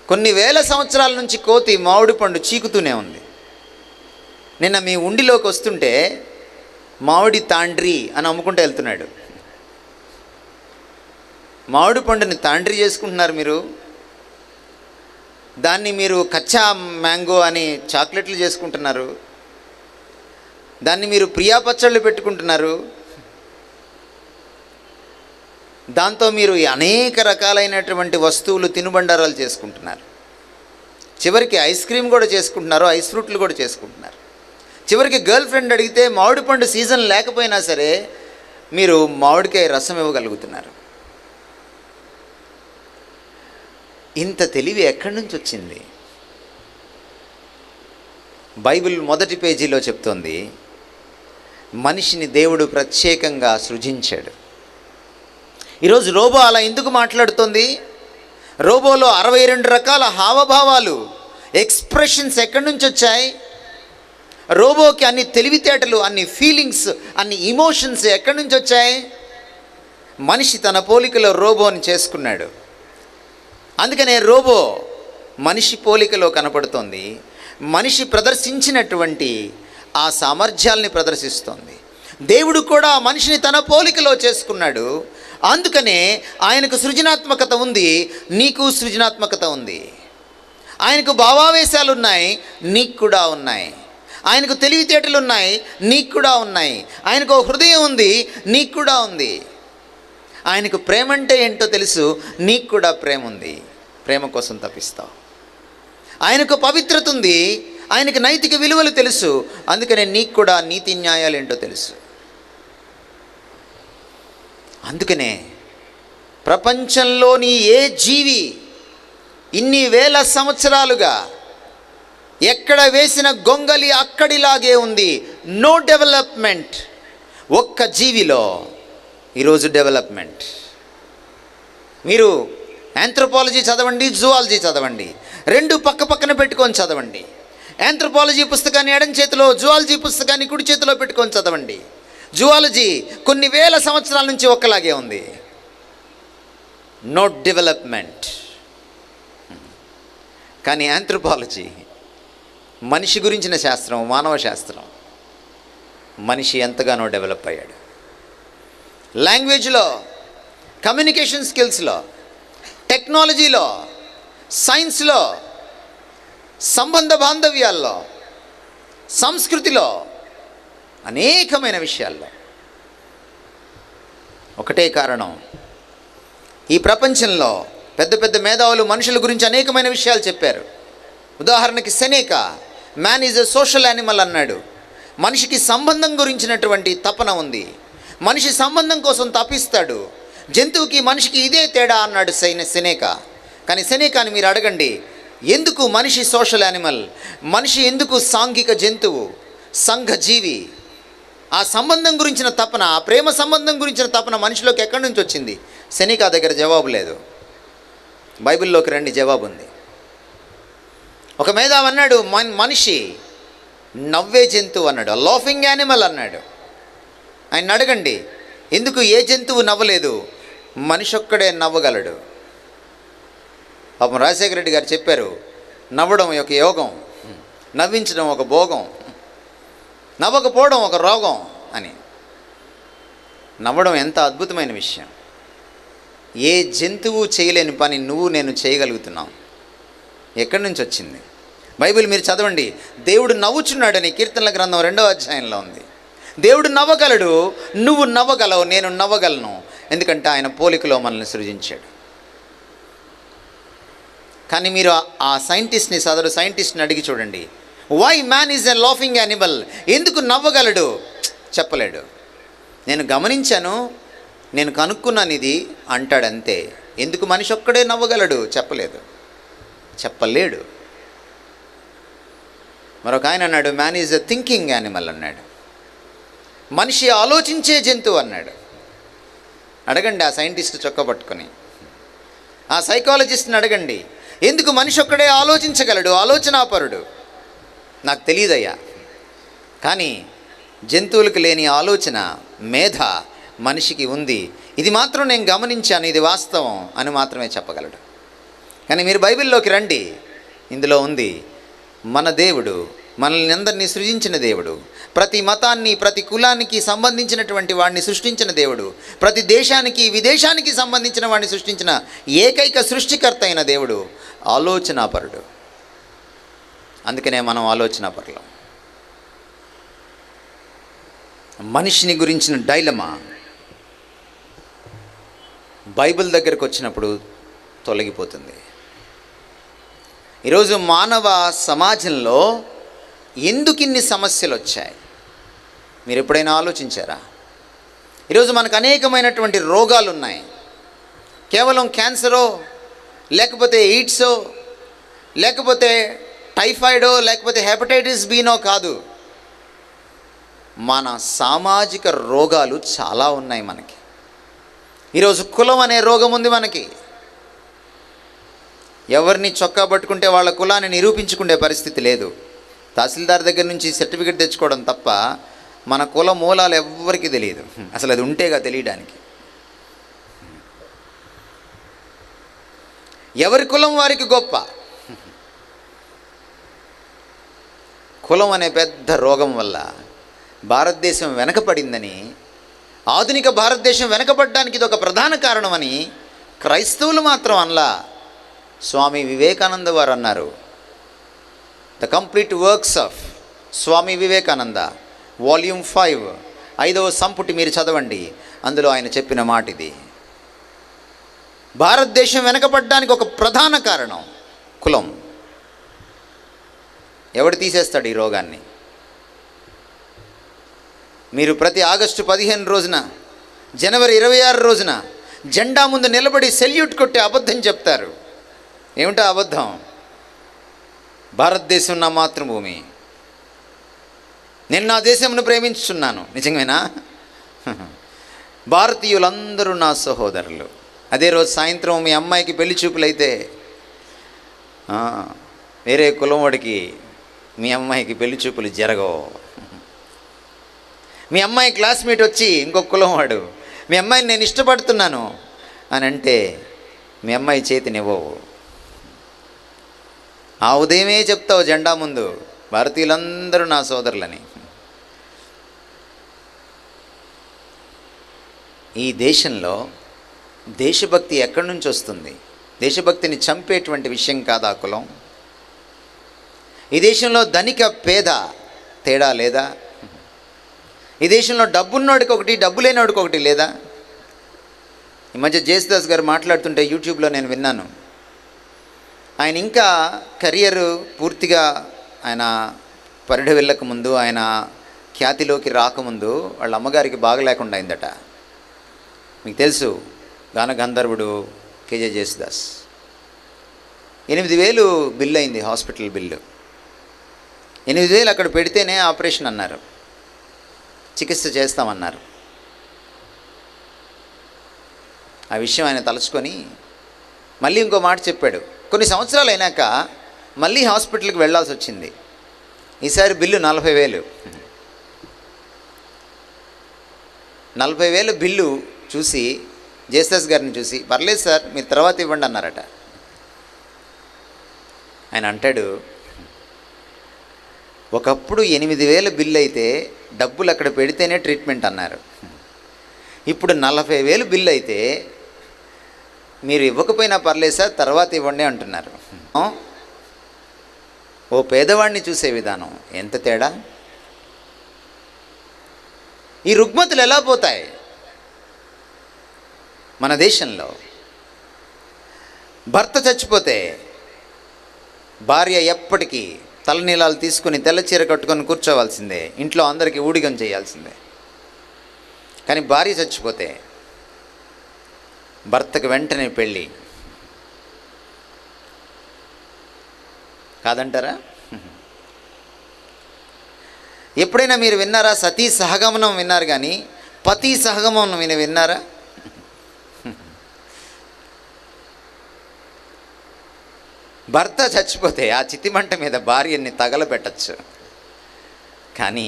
కొన్ని వేల సంవత్సరాల నుంచి కోతి మామిడి పండు చీకుతూనే ఉంది. నిన్న మీ ఉండిలోకి వస్తుంటే మామిడి తాండ్రి అని అమ్ముకుంటూ వెళ్తున్నాడు. మామిడి పండుని తాండ్రి చేసుకుంటున్నారు మీరు, దాన్ని మీరు కచ్చా మ్యాంగో అని చాక్లెట్లు చేసుకుంటున్నారు, దాన్ని మీరు ప్రియా పచ్చళ్ళు పెట్టుకుంటున్నారు, దాంతో మీరు అనేక రకాలైనటువంటి వస్తువులు తినుబండారాలు చేసుకుంటున్నారు. చివరికి ఐస్ క్రీమ్ కూడా చేసుకుంటున్నారు, ఐస్ ఫ్రూట్లు కూడా చేసుకుంటున్నారు. చివరికి గర్ల్ ఫ్రెండ్ అడిగితే మామిడి పండు సీజన్ లేకపోయినా సరే మీరు మామిడికాయ రసం ఇవ్వగలుగుతున్నారు. ఇంత తెలివి ఎక్కడి నుంచి వచ్చింది? బైబిల్ మొదటి పేజీలో చెప్తోంది, మనిషిని దేవుడు ప్రత్యేకంగా సృజించాడు. ఈరోజు రోబో అలా ఎందుకు మాట్లాడుతుంది? రోబోలో 62 రకాల హావభావాలు, ఎక్స్ప్రెషన్స్ ఎక్కడి నుంచి వచ్చాయి? రోబోకి అన్ని తెలివితేటలు, అన్ని ఫీలింగ్స్, అన్ని ఇమోషన్స్ ఎక్కడి నుంచి వచ్చాయి? మనిషి తన పోలికలో రోబోని చేసుకున్నాడు. అందుకనే రోబో మనిషి పోలికలో కనపడుతోంది. మనిషి ప్రదర్శించినటువంటి ఆ సామర్థ్యాల్ని ప్రదర్శిస్తోంది. దేవుడు కూడా మనిషిని తన పోలికలో చేసుకున్నాడు. అందుకనే ఆయనకు సృజనాత్మకత ఉంది, నీకు సృజనాత్మకత ఉంది. ఆయనకు భావావేశాలు ఉన్నాయి, నీకు కూడా ఉన్నాయి. ఆయనకు తెలివితేటలు ఉన్నాయి, నీకు కూడా ఉన్నాయి. ఆయనకు హృదయం ఉంది, నీకు కూడా ఉంది. ఆయనకు ప్రేమ అంటే ఏంటో తెలుసు, నీకు కూడా ప్రేమ ఉంది. ప్రేమ కోసం తప్పిస్తావు. ఆయనకు పవిత్రత ఉంది, ఆయనకు నైతిక విలువలు తెలుసు. అందుకనే నీకు కూడా నీతి న్యాయాలు ఏంటో తెలుసు. అందుకనే ప్రపంచంలోని ఏ జీవి ఇన్ని వేల సంవత్సరాలుగా ఎక్కడ వేసిన గొంగలి అక్కడిలాగే ఉంది. No development. ఒక్క జీవిలో ఈరోజు డెవలప్మెంట్. మీరు ఆంథ్రోపాలజీ చదవండి, జువాలజీ చదవండి, 2 పక్క పక్కన పెట్టుకొని చదవండి. ఆంథ్రోపాలజీ పుస్తకాన్ని ఎడం చేతిలో, జువాలజీ పుస్తకాన్ని కుడి చేతిలో పెట్టుకొని చదవండి. జువాలజీ కొన్ని వేల సంవత్సరాల నుంచి ఒక్కలాగే ఉంది. No development. కానీ ఆంథ్రోపాలజీ మనిషి గురించిన శాస్త్రం, మానవ శాస్త్రం. మనిషి ఎంతగానో డెవలప్ అయ్యాడు. లాంగ్వేజ్లో, కమ్యూనికేషన్ స్కిల్స్లో, టెక్నాలజీలో, సైన్స్లో, సంబంధ బాంధవ్యాల్లో, సంస్కృతిలో, అనేకమైన విషయాల్లో. ఒకటే కారణం, ఈ ప్రపంచంలో పెద్ద పెద్ద మేధావులు మనుషుల గురించి అనేకమైన విషయాలు చెప్పారు. ఉదాహరణకి Seneca man is a social animal అన్నాడు. మనిషికి సంబంధం గురించినటువంటి తపన ఉంది. మనిషి సంబంధం కోసం తపిస్తాడు. జంతువుకి మనిషికి ఇదే తేడా అన్నాడు సెనేకా. కానీ సెనేకాని మీరు అడగండి, ఎందుకు మనిషి సోషల్ యానిమల్? మనిషి ఎందుకు సాంఘిక జంతువు, సంఘ జీవి? ఆ సంబంధం గురించిన తపన, ఆ ప్రేమ సంబంధం గురించిన తపన మనిషిలోకి ఎక్కడి నుంచి వచ్చింది? సెనేకా దగ్గర జవాబు లేదు. బైబిల్లోకి రండి, జవాబు ఉంది. ఒక మేధావి అన్నాడు, మనిషి నవ్వే జంతువు అన్నాడు, లాఫింగ్ యానిమల్ అన్నాడు. ఆయన అడగండి, ఎందుకు ఏ జంతువు నవ్వలేదు? మనిషి ఒక్కడే నవ్వగలడు. పాపం రాజశేఖర రెడ్డి గారు చెప్పారు, నవ్వడం ఒక యోగం, నవ్వించడం ఒక భోగం, నవ్వకపోవడం ఒక రోగం అని. నవ్వడం ఎంత అద్భుతమైన విషయం. ఏ జంతువు చేయలేని పని నువ్వు నేను చేయగలుగుతున్నాం. ఎక్కడి నుంచి వచ్చింది? బైబిల్ మీరు చదవండి. దేవుడు నవ్వుచున్నాడని కీర్తనల గ్రంథం 2వ అధ్యాయంలో ఉంది. దేవుడు నవ్వగలడు, నువ్వు నవ్వగలవు, నేను నవ్వగలను. ఎందుకంటే ఆయన పోలికలో మనల్ని సృజించాడు. కానీ మీరు ఆ సైంటిస్ట్ని, సదరు సైంటిస్ట్ని అడిగి చూడండి, why man is a laughing animal, ఎందుకు నవ్వగలడు? చెప్పలేడు. నేను గమనించాను, నేను కనుక్కున్నాను ఇది అంటాడంతే. ఎందుకు మనిషి ఒక్కడే నవ్వగలడు? చెప్పలేడు. మరొక ఆయన అన్నాడు, man is a thinking animal అన్నాడు. మనిషి ఆలోచించే జంతువు అన్నాడు. అడగండి ఆ సైంటిస్ట్ చొక్కా పట్టుకొని, ఆ సైకాలజిస్ట్ని అడగండి, ఎందుకు మనిషి ఒక్కడే ఆలోచించగలడు, ఆలోచనాపరుడు? నాకు తెలియదయ్యా. కానీ జంతువులకు లేని ఆలోచన, మేధ మనిషికి ఉంది. ఇది మాత్రం నేను గమనించాను, ఇది వాస్తవం అని మాత్రమే చెప్పగలడు. కానీ మీరు బైబిల్లోకి రండి, ఇందులో ఉంది మన దేవుడు, మనల్ని అందరినీ సృజించిన దేవుడు, ప్రతి మతాన్ని, ప్రతి కులానికి సంబంధించినటువంటి వాడిని సృష్టించిన దేవుడు, ప్రతి దేశానికి, విదేశానికి సంబంధించిన వాడిని సృష్టించిన ఏకైక సృష్టికర్త అయిన దేవుడు ఆలోచనాపరుడు. అందుకనే మనం ఆలోచనాపరులం. మనిషిని గురించిన డైలమా బైబిల్ దగ్గరకు వచ్చినప్పుడు తొలగిపోతుంది. ఈరోజు మానవ సమాజంలో ఎందుకు ఇన్ని సమస్యలు వచ్చాయి మీరు ఎప్పుడైనా ఆలోచించారా? ఈరోజు మనకు అనేకమైనటువంటి రోగాలు ఉన్నాయి. కేవలం క్యాన్సరో, లేకపోతే ఎయిడ్సో, లేకపోతే టైఫాయిడో, లేకపోతే హెపటైటిస్ బినో కాదు. మన సామాజిక రోగాలు చాలా ఉన్నాయి మనకి. ఈరోజు కులం అనే రోగం ఉంది మనకి. ఎవరిని చొక్కా పట్టుకుంటే వాళ్ళ కులాన్ని నిరూపించుకునే పరిస్థితి లేదు. తహసీల్దార్ దగ్గర నుంచి సర్టిఫికెట్ తెచ్చుకోవడం తప్ప మన కుల మూలాలు ఎవ్వరికీ తెలియదు. అసలు అది ఉంటేగా తెలియడానికి. ఎవరి కులం వారికి గొప్ప. కులం అనే పెద్ద రోగం వల్ల భారతదేశం వెనకపడిందని, ఆధునిక భారతదేశం వెనకబడడానికి ఇది ఒక ప్రధాన కారణమని క్రైస్తవులు మాత్రం అనలా. స్వామి వివేకానంద వారు అన్నారు. The complete works of Swami Vivekananda volume 5 5వ సంపుటి మీరు చదవండి. అందులో ఆయన చెప్పిన మాట ఇది. భారతదేశం వెనకబడడానికి ఒక ప్రధాన కారణం కులం. ఎవడు తీసేస్తాడు ఈ రోగాన్ని? మీరు ప్రతి ఆగస్టు 15 రోజున, జనవరి 26 రోజున జెండా ముందు నిలబడి సెల్యూట్ కొట్టే అబద్ధం చెప్తారు. ఏమిటా అబద్ధం? భారతదేశం నా మాతృభూమి, నేను నా దేశంను ప్రేమించుచున్నాను. నిజంగానా? భారతీయులందరూ నా సహోదరులు. అదే రోజు సాయంత్రం మీ అమ్మాయికి పెళ్లి చూపులైతే వేరే కులం వాడికి మీ అమ్మాయికి పెళ్లి చూపులు జరగవు. మీ అమ్మాయి క్లాస్మేట్ వచ్చి ఇంకొక కులం వాడు మీ అమ్మాయిని నేను ఇష్టపడుతున్నాను అని అంటే మీ అమ్మాయి చేతినివ్వవు. ఆ ఉదయమే చెప్తావు జెండా ముందు, భారతీయులందరూ నా సోదరులని. ఈ దేశంలో దేశభక్తి ఎక్కడి నుంచి వస్తుంది? దేశభక్తిని చంపేటువంటి విషయం కాదా కులం? ఈ దేశంలో ధనిక పేద తేడా లేదా? ఈ దేశంలో డబ్బున్నోడికి ఒకటి, డబ్బు లేనివాడికి ఒకటి లేదా? ఈ మధ్య జేసుదాస్ గారు మాట్లాడుతుంటే యూట్యూబ్లో నేను విన్నాను. ఆయన ఇంకా కెరియర్ పూర్తిగా ఆయన పరిడ వెళ్ళకముందు, ఆయన ఖ్యాతిలోకి రాకముందు వాళ్ళ అమ్మగారికి బాగలేకుండా అయిందట. మీకు తెలుసు, గాన గంధర్వుడు కేజే జేసుదాస్. 8,000 బిల్లు అయింది, హాస్పిటల్ బిల్లు. 8,000 అక్కడ పెడితేనే ఆపరేషన్ అన్నారు, చికిత్స చేస్తామన్నారు. ఆ విషయం ఆయన తలుచుకొని మళ్ళీ ఇంకో మాట చెప్పాడు. కొన్ని సంవత్సరాలు అయినాక మళ్ళీ హాస్పిటల్కి వెళ్ళాల్సి వచ్చింది. ఈసారి బిల్లు 40,000. 40,000 బిల్లు చూసి జేసస్ గారిని చూసి, పర్లేదు సార్ మీరు తర్వాత ఇవ్వండి అన్నారట. ఆయన అంటాడు, ఒకప్పుడు 8,000 బిల్లు అయితే డబ్బులు అక్కడ పెడితేనే ట్రీట్మెంట్ అన్నారు. ఇప్పుడు 40,000 బిల్లు అయితే మీరు ఇవ్వకపోయినా పర్లేదు సార్ తర్వాత ఇవ్వండి అంటున్నారు. ఓ పేదవాడిని చూసే విధానం ఎంత తేడా. ఈ రుగ్మతులు ఎలా పోతాయి? మన దేశంలో భర్త చచ్చిపోతే భార్య ఎప్పటికీ తలనీలాలు తీసుకుని తెల్ల చీర కట్టుకొని కూర్చోవాల్సిందే, ఇంట్లో అందరికీ ఊడిగం చేయాల్సిందే. కానీ భార్య చచ్చిపోతే భర్తకు వెంటనే పెళ్ళి. కాదంటారా? ఎప్పుడైనా మీరు విన్నారా? సతీ సహగమనం విన్నారు కానీ పతి సహగమనం విన్నారా? భర్త చచ్చిపోతే ఆ చితిమంట మీద భార్యని తగలబెట్టచ్చు, కానీ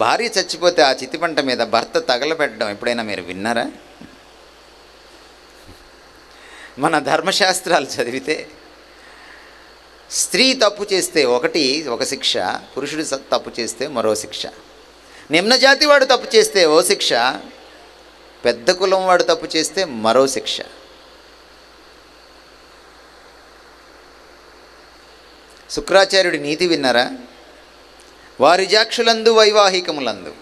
భార్య చచ్చిపోతే ఆ చితిమంట మీద భర్త తగలబెట్టడం ఎప్పుడైనా మీరు విన్నారా? మన ధర్మశాస్త్రాలు చదివితే స్త్రీ తప్పు చేస్తే ఒక శిక్ష, పురుషుడు తప్పు చేస్తే మరో శిక్ష. నిమ్న జాతి వాడు తప్పు చేస్తే ఓ శిక్ష, పెద్ద కులం వాడు తప్పు చేస్తే మరో శిక్ష. శుక్రాచార్యుడి నీతి విన్నారా? వారిజాక్షులందు వైవాహికములందు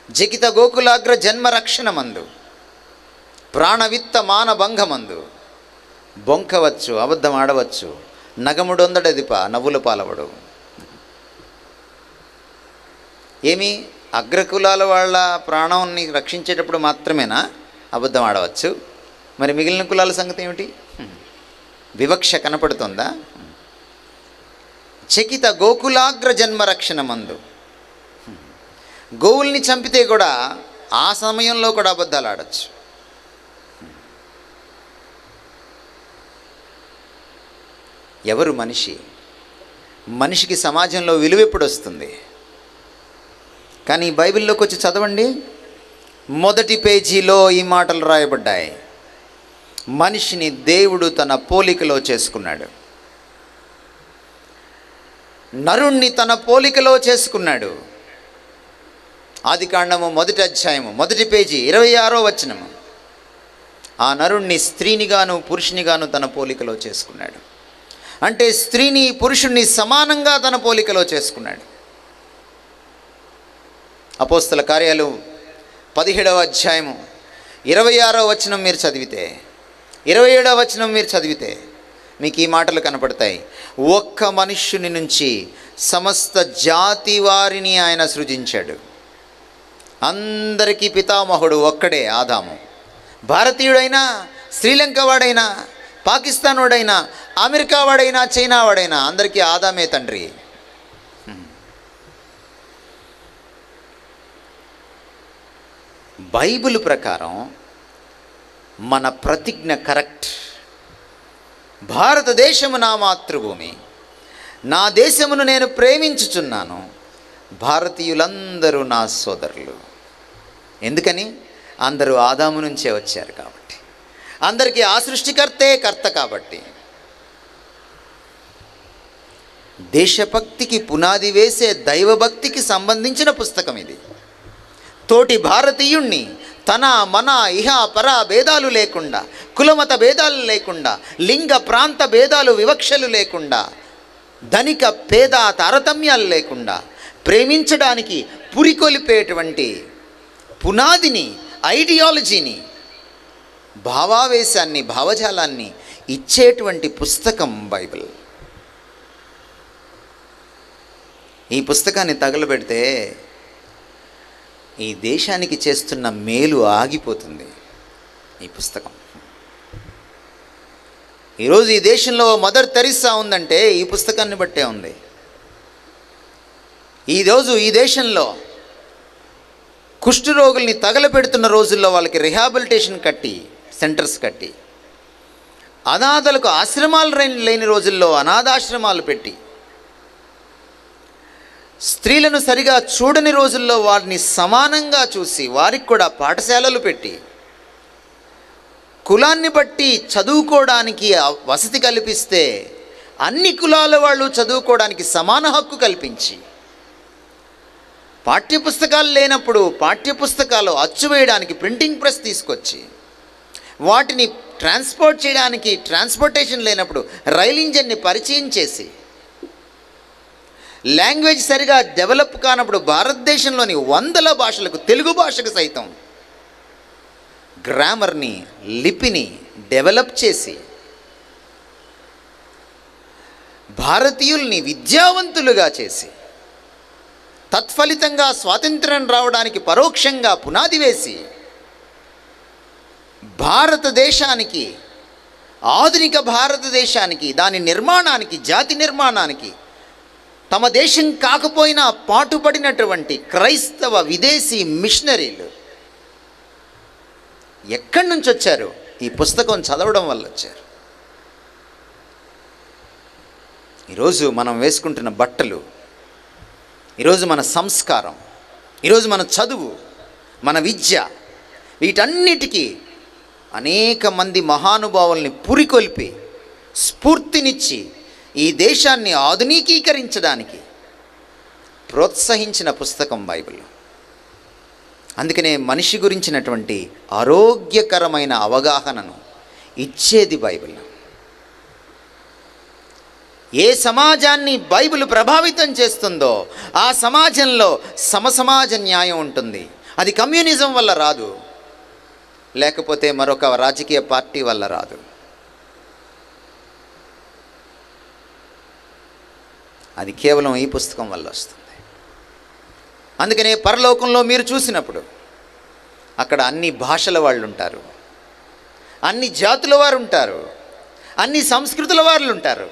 జకిత గోకులాగ్ర జన్మరక్షణమందు ప్రాణవిత్త మానభంగమందు బొంకవచ్చు, అబద్ధం ఆడవచ్చు, నగముడొందడదిప నవ్వుల పాలవడు. ఏమి అగ్రకులాల వాళ్ళ ప్రాణాన్ని రక్షించేటప్పుడు మాత్రమేనా అబద్ధం ఆడవచ్చు? మరి మిగిలిన కులాల సంగతి ఏమిటి? వివక్ష కనపడుతుందా? చకిత గోకులాగ్ర జన్మరక్షణమందు, గోవుల్ని చంపితే కూడా ఆ సమయంలో కూడా అబద్ధాలు ఆడచ్చు. ఎవరు మనిషి? మనిషికి సమాజంలో విలువ ఎప్పుడు వస్తుంది? కానీ బైబిల్లోకి వచ్చి చదవండి, మొదటి పేజీలో ఈ మాటలు రాయబడ్డాయి. మనిషిని దేవుడు తన పోలికలో చేసుకున్నాడు, నరుణ్ణి తన పోలికలో చేసుకున్నాడు. ఆదికాండము 1వ అధ్యాయము 1వ పేజీ 26వ వచనము. ఆ నరుణ్ణి స్త్రీనిగాను పురుషునిగాను తన పోలికలో చేసుకున్నాడు. అంటే స్త్రీని పురుషుణ్ణి సమానంగా తన పోలికలో చేసుకున్నాడు. అపోస్తల కార్యాలు 17వ అధ్యాయము 26వ వచనం మీరు చదివితే, 27వ వచనం మీరు చదివితే మీకు ఈ మాటలు కనపడతాయి. ఒక్క మనుష్యుని నుంచి సమస్త జాతి వారిని ఆయన సృజించాడు. అందరికీ పితామహుడు ఒక్కడే, ఆదాము. భారతీయుడైనా, శ్రీలంక వాడైనా, పాకిస్తాన్ వాడైనా, అమెరికా వాడైనా, చైనా వాడైనా అందరికీ ఆదామే తండ్రి. బైబిల్ ప్రకారం మన ప్రతిజ్ఞ కరెక్ట్. భారతదేశము నా మాతృభూమి, నా దేశమును నేను ప్రేమించుచున్నాను, భారతీయులందరూ నా సోదరులు. ఎందుకని? అందరూ ఆదాము నుంచే వచ్చారు కాబట్టి, అందరికీ ఆ సృష్టికర్తే కర్త కాబట్టి. దేశభక్తికి పునాది వేసే దైవభక్తికి సంబంధించిన పుస్తకం ఇది. తోటి భారతీయుణ్ణి తన మన ఇహ పర భేదాలు లేకుండా, కులమత భేదాలు లేకుండా, లింగ ప్రాంత భేదాలు వివక్షలు లేకుండా, ధనిక పేద తారతమ్యాలు లేకుండా ప్రేమించడానికి పురికొలిపేటువంటి పునాదిని, ఐడియాలజీని, భావావేశాన్ని, భావజాలాన్ని ఇచ్చేటువంటి పుస్తకం బైబిల్. ఈ పుస్తకాన్ని తగలబెడితే ఈ దేశానికి చేస్తున్న మేలు ఆగిపోతుంది. ఈ పుస్తకం ఈరోజు ఈ దేశంలో మదర్ తెరిసా ఉందంటే ఈ పుస్తకాన్ని బట్టే ఉంది. ఈరోజు ఈ దేశంలో కుష్ఠరోగుల్ని తగలపెడుతున్న రోజుల్లో వాళ్ళకి రిహాబిలిటేషన్ కట్టి, సెంటర్స్ కట్టి, అనాథలకు ఆశ్రమాలు లేని రోజుల్లో అనాథాశ్రమాలు పెట్టి, స్త్రీలను సరిగా చూడని రోజుల్లో వారిని సమానంగా చూసి వారికి కూడా పాఠశాలలు పెట్టి, కులాన్ని బట్టి చదువుకోవడానికి వసతి కల్పిస్తే అన్ని కులాల వాళ్ళు చదువుకోవడానికి సమాన హక్కు కల్పించి, పాఠ్యపుస్తకాలు లేనప్పుడు పాఠ్యపుస్తకాలు అచ్చువేయడానికి ప్రింటింగ్ ప్రెస్ తీసుకొచ్చి, వాటిని ట్రాన్స్పోర్ట్ చేయడానికి ట్రాన్స్పోర్టేషన్ లేనప్పుడు రైలు ఇంజన్ని పరిచయం చేసి, లాంగ్వేజ్ సరిగా డెవలప్ కానప్పుడు భారతదేశంలోని వందల భాషలకు, తెలుగు భాషకు సైతం గ్రామర్ని, లిపిని డెవలప్ చేసి భారతీయుల్ని విద్యావంతులుగా చేసి తత్ఫలితంగా స్వాతంత్ర్యం రావడానికి పరోక్షంగా పునాది వేసి భారతదేశానికి, ఆధునిక భారతదేశానికి, దాని నిర్మాణానికి, జాతి నిర్మాణానికి తమ దేశం కాకపోయినా పాటుపడినటువంటి క్రైస్తవ విదేశీ మిషనరీలు ఎక్కడి నుంచి వచ్చారు? ఈ పుస్తకం చదవడం వల్ల వచ్చారు. ఈరోజు మనం వేసుకుంటున్న బట్టలు, ఈరోజు మన సంస్కారం, ఈరోజు మన చదువు, మన విద్య, వీటన్నిటికీ అనేక మంది మహానుభావుల్ని పురికొల్పి స్ఫూర్తినిచ్చి ఈ దేశాన్ని ఆధునికీకరించడానికి ప్రోత్సహించిన పుస్తకం బైబిల్. అందుకనే మనిషి గురించినటువంటి ఆరోగ్యకరమైన అవగాహనను ఇచ్చేది బైబిల్. ఏ సమాజాన్ని బైబిల్ ప్రభావితం చేస్తుందో ఆ సమాజంలో సమసమాజ న్యాయం ఉంటుంది. అది కమ్యూనిజం వల్ల రాదు, లేకపోతే మరొక రాజకీయ పార్టీ వల్ల రాదు. అది కేవలం ఈ పుస్తకం వల్ల వస్తుంది. అందుకనే పరలోకంలో మీరు చూసినప్పుడు అక్కడ అన్ని భాషల వాళ్ళు ఉంటారు, అన్ని జాతుల వారు ఉంటారు, అన్ని సంస్కృతుల వాళ్ళు ఉంటారు.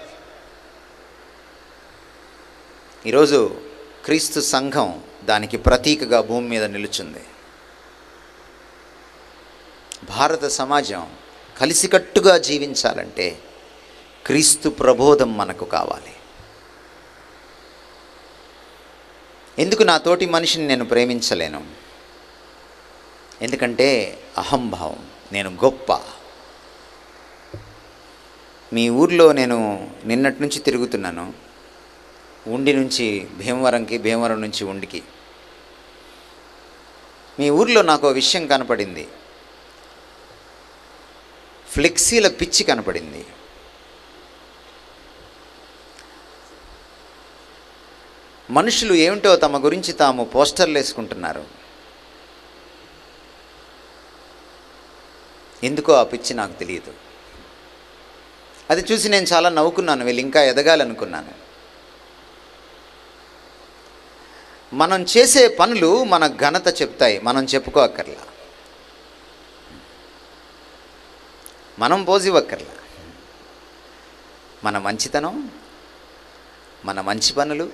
ఈరోజు క్రీస్తు సంఘం దానికి ప్రతీకగా భూమి మీద నిలుచుంది. భారత సమాజం కలిసికట్టుగా జీవించాలంటే క్రీస్తు ప్రబోధం మనకు కావాలి. ఎందుకు నా తోటి మనిషిని నేను ప్రేమించలేను? ఎందుకంటే అహంభావం, నేను గొప్ప. మీ ఊర్లో నేను నిన్నటి నుంచి తిరుగుతున్నాను, ఉండి నుంచి భీమవరంకి, భీమవరం నుంచి ఉండికి. మీ ఊర్లో నాకు విషయం కనపడింది, ఫ్లెక్సీల పిచ్చి కనపడింది. మనుషులు ఏమిటో తమ గురించి తాము పోస్టర్లు వేసుకుంటున్నారు. ఎందుకో ఆ పిచ్చి నాకు తెలియదు. అది చూసి నేను చాలా నవ్వుకున్నాను, వీళ్ళు ఇంకా ఎదగాలనుకున్నాను. మనం చేసే పనులు మన ఘనత చెప్తాయి, మనం చెప్పుకోక్కర్లా, మనం పోజివ్వక్కర్లా. మన మంచితనం, మన మంచి పనులు,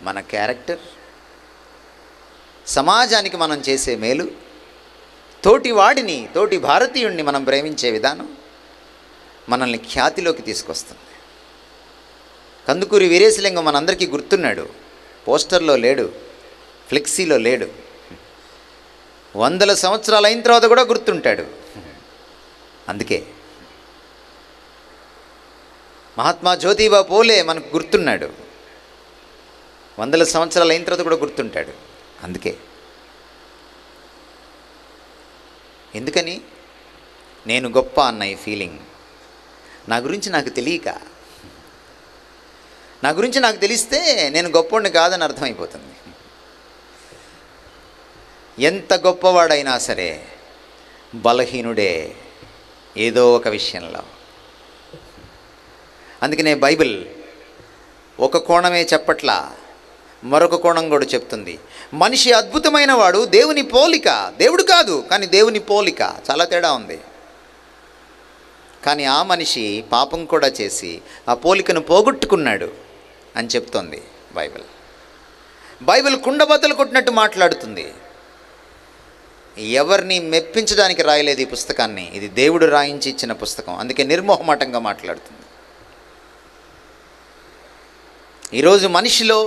మన క్యారెక్టర్, సమాజానికి మనం చేసే మేలు, తోటి వాడిని, తోటి భారతీయుడిని మనం ప్రేమించే విధానం మనల్ని ఖ్యాతిలోకి తీసుకొస్తుంది. కందుకూరి వీరేశలింగం మనందరికీ గుర్తున్నాడు. పోస్టర్లో లేడు, ఫ్లెక్సీలో లేడు, 100 సంవత్సరాలు అయిన తర్వాత కూడా గుర్తుంటాడు. అందుకే మహాత్మా జ్యోతిబా పూలే మనకు గుర్తున్నాడు, 100 సంవత్సరాలు అయిన తర్వాత కూడా గుర్తుంటాడు. అందుకే ఎందుకని నేను గొప్ప అన్న ఈ ఫీలింగ్ నా గురించి నాకు తెలియక, నా గురించి నాకు తెలిస్తే నేను గొప్పోడిని కాదని అర్థమైపోతుంది. ఎంత గొప్పవాడైనా సరే బలహీనుడే ఏదో ఒక విషయంలో. అందుకనే బైబిల్ ఒక కోణమే చెప్పట్లా, మరొక కోణం కూడా చెప్తుంది. మనిషి అద్భుతమైన వాడు, దేవుని పోలిక, దేవుడు కాదు కానీ దేవుని పోలిక. చాలా తేడా ఉంది. కానీ ఆ మనిషి పాపం కూడా చేసి ఆ పోలికను పోగొట్టుకున్నాడు అని చెప్తోంది బైబిల్. బైబిల్ కుండబద్దలు కొట్టినట్టు మాట్లాడుతుంది. ఎవరిని మెప్పించడానికి రాయలేదు ఈ పుస్తకాన్ని, ఇది దేవుడు రాయించి ఇచ్చిన పుస్తకం. అందుకే నిర్మోహమాటంగా మాట్లాడుతుంది. ఈరోజు మనిషిలో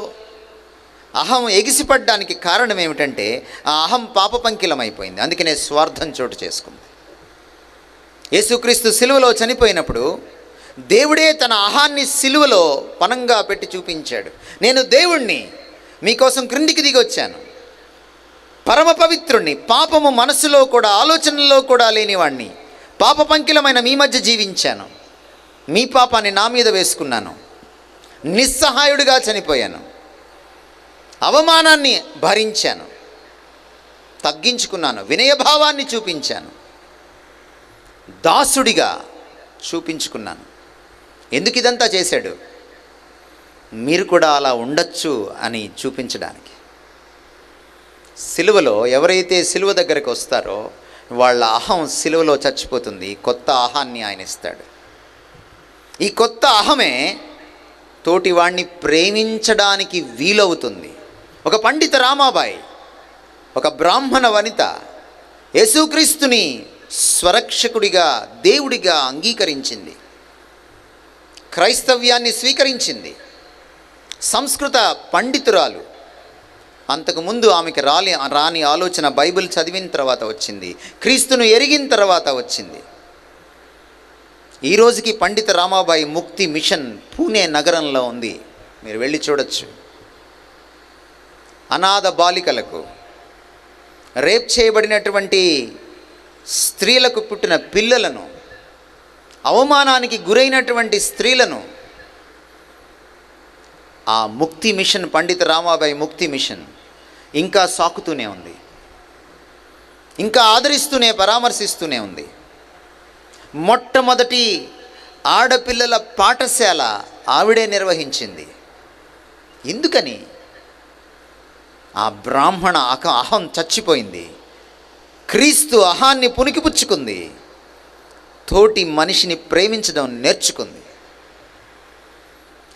అహం ఎగిసిపడ్డానికి కారణం ఏమిటంటే ఆ అహం పాపపంకిలమైపోయింది. అందుకనే స్వార్థం చోటు చేసుకుంది. యేసుక్రీస్తు సిలువలో చనిపోయినప్పుడు దేవుడే తన అహాన్ని సిలువలో పనంగా పెట్టి చూపించాడు. నేను దేవుణ్ణి, మీకోసం క్రిందికి దిగి వచ్చాను, పరమ పవిత్రుణ్ణి, పాపము మనసులో కూడా ఆలోచనలో కూడా లేనివాణ్ణి, పాపపంకిలమైన మీ మధ్య జీవించాను, మీ పాపాన్ని నా మీద వేసుకున్నాను, నిస్సహాయుడిగా చనిపోయాను, అవమానాన్ని భరించాను, తగ్గించుకున్నాను, వినయభావాన్ని చూపించాను, దాసుడిగా చూపించుకున్నాను. ఎందుకు ఇదంతా చేశాడు? మీరు కూడా అలా ఉండొచ్చు అని చూపించడానికి. సిలువలో ఎవరైతే సిలువ దగ్గరికి వస్తారో వాళ్ళ అహం సిలువలో చచ్చిపోతుంది. కొత్త అహాన్ని ఆయన ఇస్తాడు. ఈ కొత్త అహమే తోటివాణ్ణి ప్రేమించడానికి వీలవుతుంది. ఒక పండిత రామాబాయి, ఒక బ్రాహ్మణ వనిత యేసుక్రీస్తుని స్వరక్షకుడిగా, దేవుడిగా అంగీకరించింది, క్రైస్తవ్యాన్ని స్వీకరించింది. సంస్కృత పండితురాలు. అంతకుముందు ఆమెకి రాని ఆలోచన బైబిల్ చదివిన తర్వాత వచ్చింది, క్రీస్తును ఎరిగిన తర్వాత వచ్చింది. ఈ రోజుకి పండిత రామాబాయి ముక్తి మిషన్ పూణే నగరంలో ఉంది, మీరు వెళ్ళి చూడొచ్చు. అనాథ బాలికలకు, రేప్ చేయబడినటువంటి స్త్రీలకు పుట్టిన పిల్లలను, అవమానానికి గురైనటువంటి స్త్రీలను ఆ ముక్తి మిషన్, పండిత రామాబాయి ముక్తి మిషన్ ఇంకా సాకుతూనే ఉంది, ఇంకా ఆదరిస్తూనే, పరామర్శిస్తూనే ఉంది. మొట్టమొదటి ఆడపిల్లల పాఠశాల ఆవిడే నిర్వహించింది. ఎందుకని? ఆ బ్రాహ్మణ అహం చచ్చిపోయింది, క్రీస్తు అహాన్ని పుణికిపుచ్చుకుంది, తోటి మనిషిని ప్రేమించడం నేర్చుకుంది.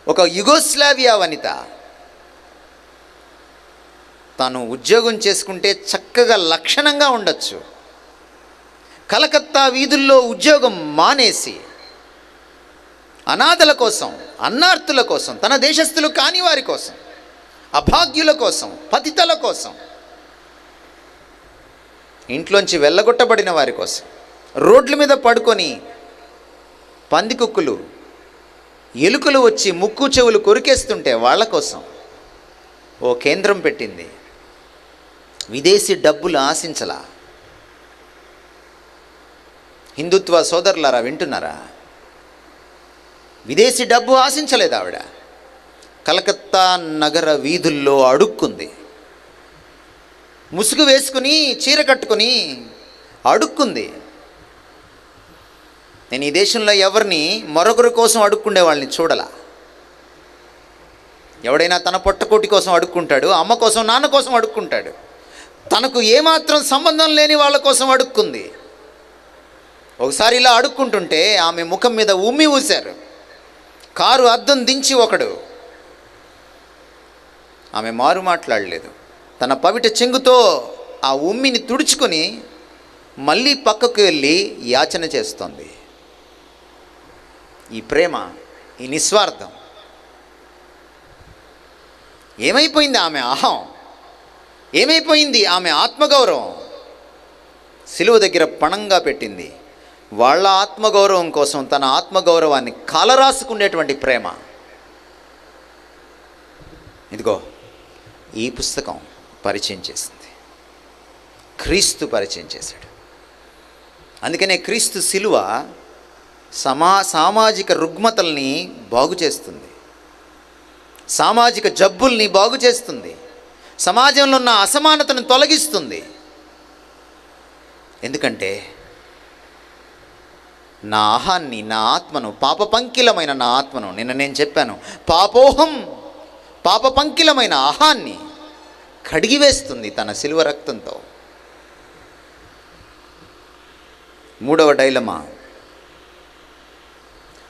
ఒక యుగోస్లావియా వనిత తను ఉద్యోగం చేసుకుంటే చక్కగా లక్షణంగా ఉండొచ్చు, కలకత్తా వీధుల్లో ఉద్యోగం మానేసి అనాథల కోసం, అన్నార్తుల కోసం, తన దేశస్థులు కాని వారి కోసం, అభాగ్యుల కోసం, పతితల కోసం, ఇంట్లోంచి వెళ్ళగొట్టబడిన వారి కోసం, రోడ్ల మీద పడుకొని పందికొక్కులు, ఎలుకలు వచ్చి ముక్కు చెవులు కొరికేస్తుంటే వాళ్ళ కోసం ఓ కేంద్రం పెట్టింది. విదేశీ డబ్బులు ఆశించలా. హిందుత్వ సోదరులారా, వింటున్నారా? విదేశీ డబ్బు ఆశించలేదు ఆవిడ. కలకత్తా నగర వీధుల్లో అడుక్కుంది, ముసుగు వేసుకుని, చీర కట్టుకుని అడుక్కుంది. నేను ఈ దేశంలో ఎవరిని మరొకరి కోసం అడుక్కుండే వాళ్ళని చూడలా. ఎవడైనా తన పొట్టకోటి కోసం అడుక్కుంటాడు, అమ్మ కోసం, నాన్న కోసం అడుక్కుంటాడు. తనకు ఏమాత్రం సంబంధం లేని వాళ్ళ కోసం అడుక్కుంది. ఒకసారి ఇలా అడుక్కుంటుంటే ఆమె ముఖం మీద ఉమ్మి ఊశారు. కారు అద్దం దించి ఒకడు. ఆమె మారు మాట్లాడలేదు. తన పవిట చెంగుతో ఆ ఉమ్మిని తుడుచుకొని మళ్ళీ పక్కకు వెళ్ళి యాచన చేస్తోంది. ఈ ప్రేమ, ఈ నిస్వార్థం ఏమైపోయింది? ఆమె అహం ఏమైపోయింది? ఆమె ఆత్మగౌరవం సిలువ దగ్గర పణంగా పెట్టింది. వాళ్ళ ఆత్మగౌరవం కోసం తన ఆత్మగౌరవాన్ని కలరాసుకునేటువంటి ప్రేమ. ఇదిగో ఈ పుస్తకం పరిచయం చేసింది, క్రీస్తు పరిచయం చేశాడు. అందుకనే క్రీస్తు సిలువ సామాజిక రుగ్మతల్ని బాగు చేస్తుంది, సామాజిక జబ్బుల్ని బాగు చేస్తుంది, సమాజంలో ఉన్న అసమానతను తొలగిస్తుంది. ఎందుకంటే నా అహాన్ని, నా ఆత్మను, పాపపంకిలమైన నా ఆత్మను, నిన్న నేను చెప్పాను, పాపపంకిలమైన అహాన్ని కడిగివేస్తుంది తన సిలువ రక్తంతో. మూడవ dilemma,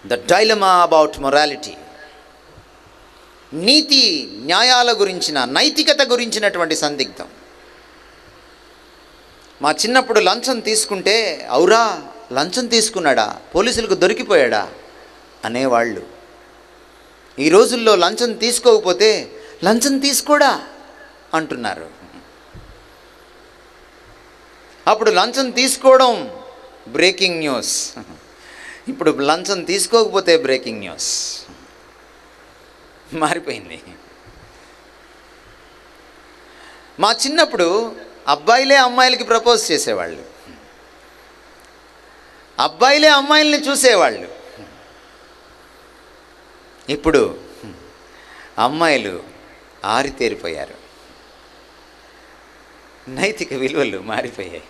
the dilemma about morality. నీతి న్యాయాల గురించిన, నైతికత గురించినటువంటి సందిగ్ధం. మా చిన్నప్పుడు లంచం తీసుకుంటే, అవురా లంచం తీసుకున్నాడా, పోలీసులకు దొరికిపోయాడా అనేవాళ్ళు. ఈ రోజుల్లో లంచం తీసుకోకపోతే లంచం తీసుకోడా అంటున్నారు. అప్పుడు లంచం తీసుకోవడం బ్రేకింగ్ న్యూస్, ఇప్పుడు లంచం తీసుకోకపోతే బ్రేకింగ్ న్యూస్. మారిపోయింది. మా చిన్నప్పుడు అబ్బాయిలే అమ్మాయిలకి ప్రపోజ్ చేసేవాళ్ళు, అబ్బాయిలే అమ్మాయిల్ని చూసేవాళ్ళు. ఇప్పుడు అమ్మాయిలు ఆరితేరిపోయారు. నైతిక విలువలు మారిపోయాయి.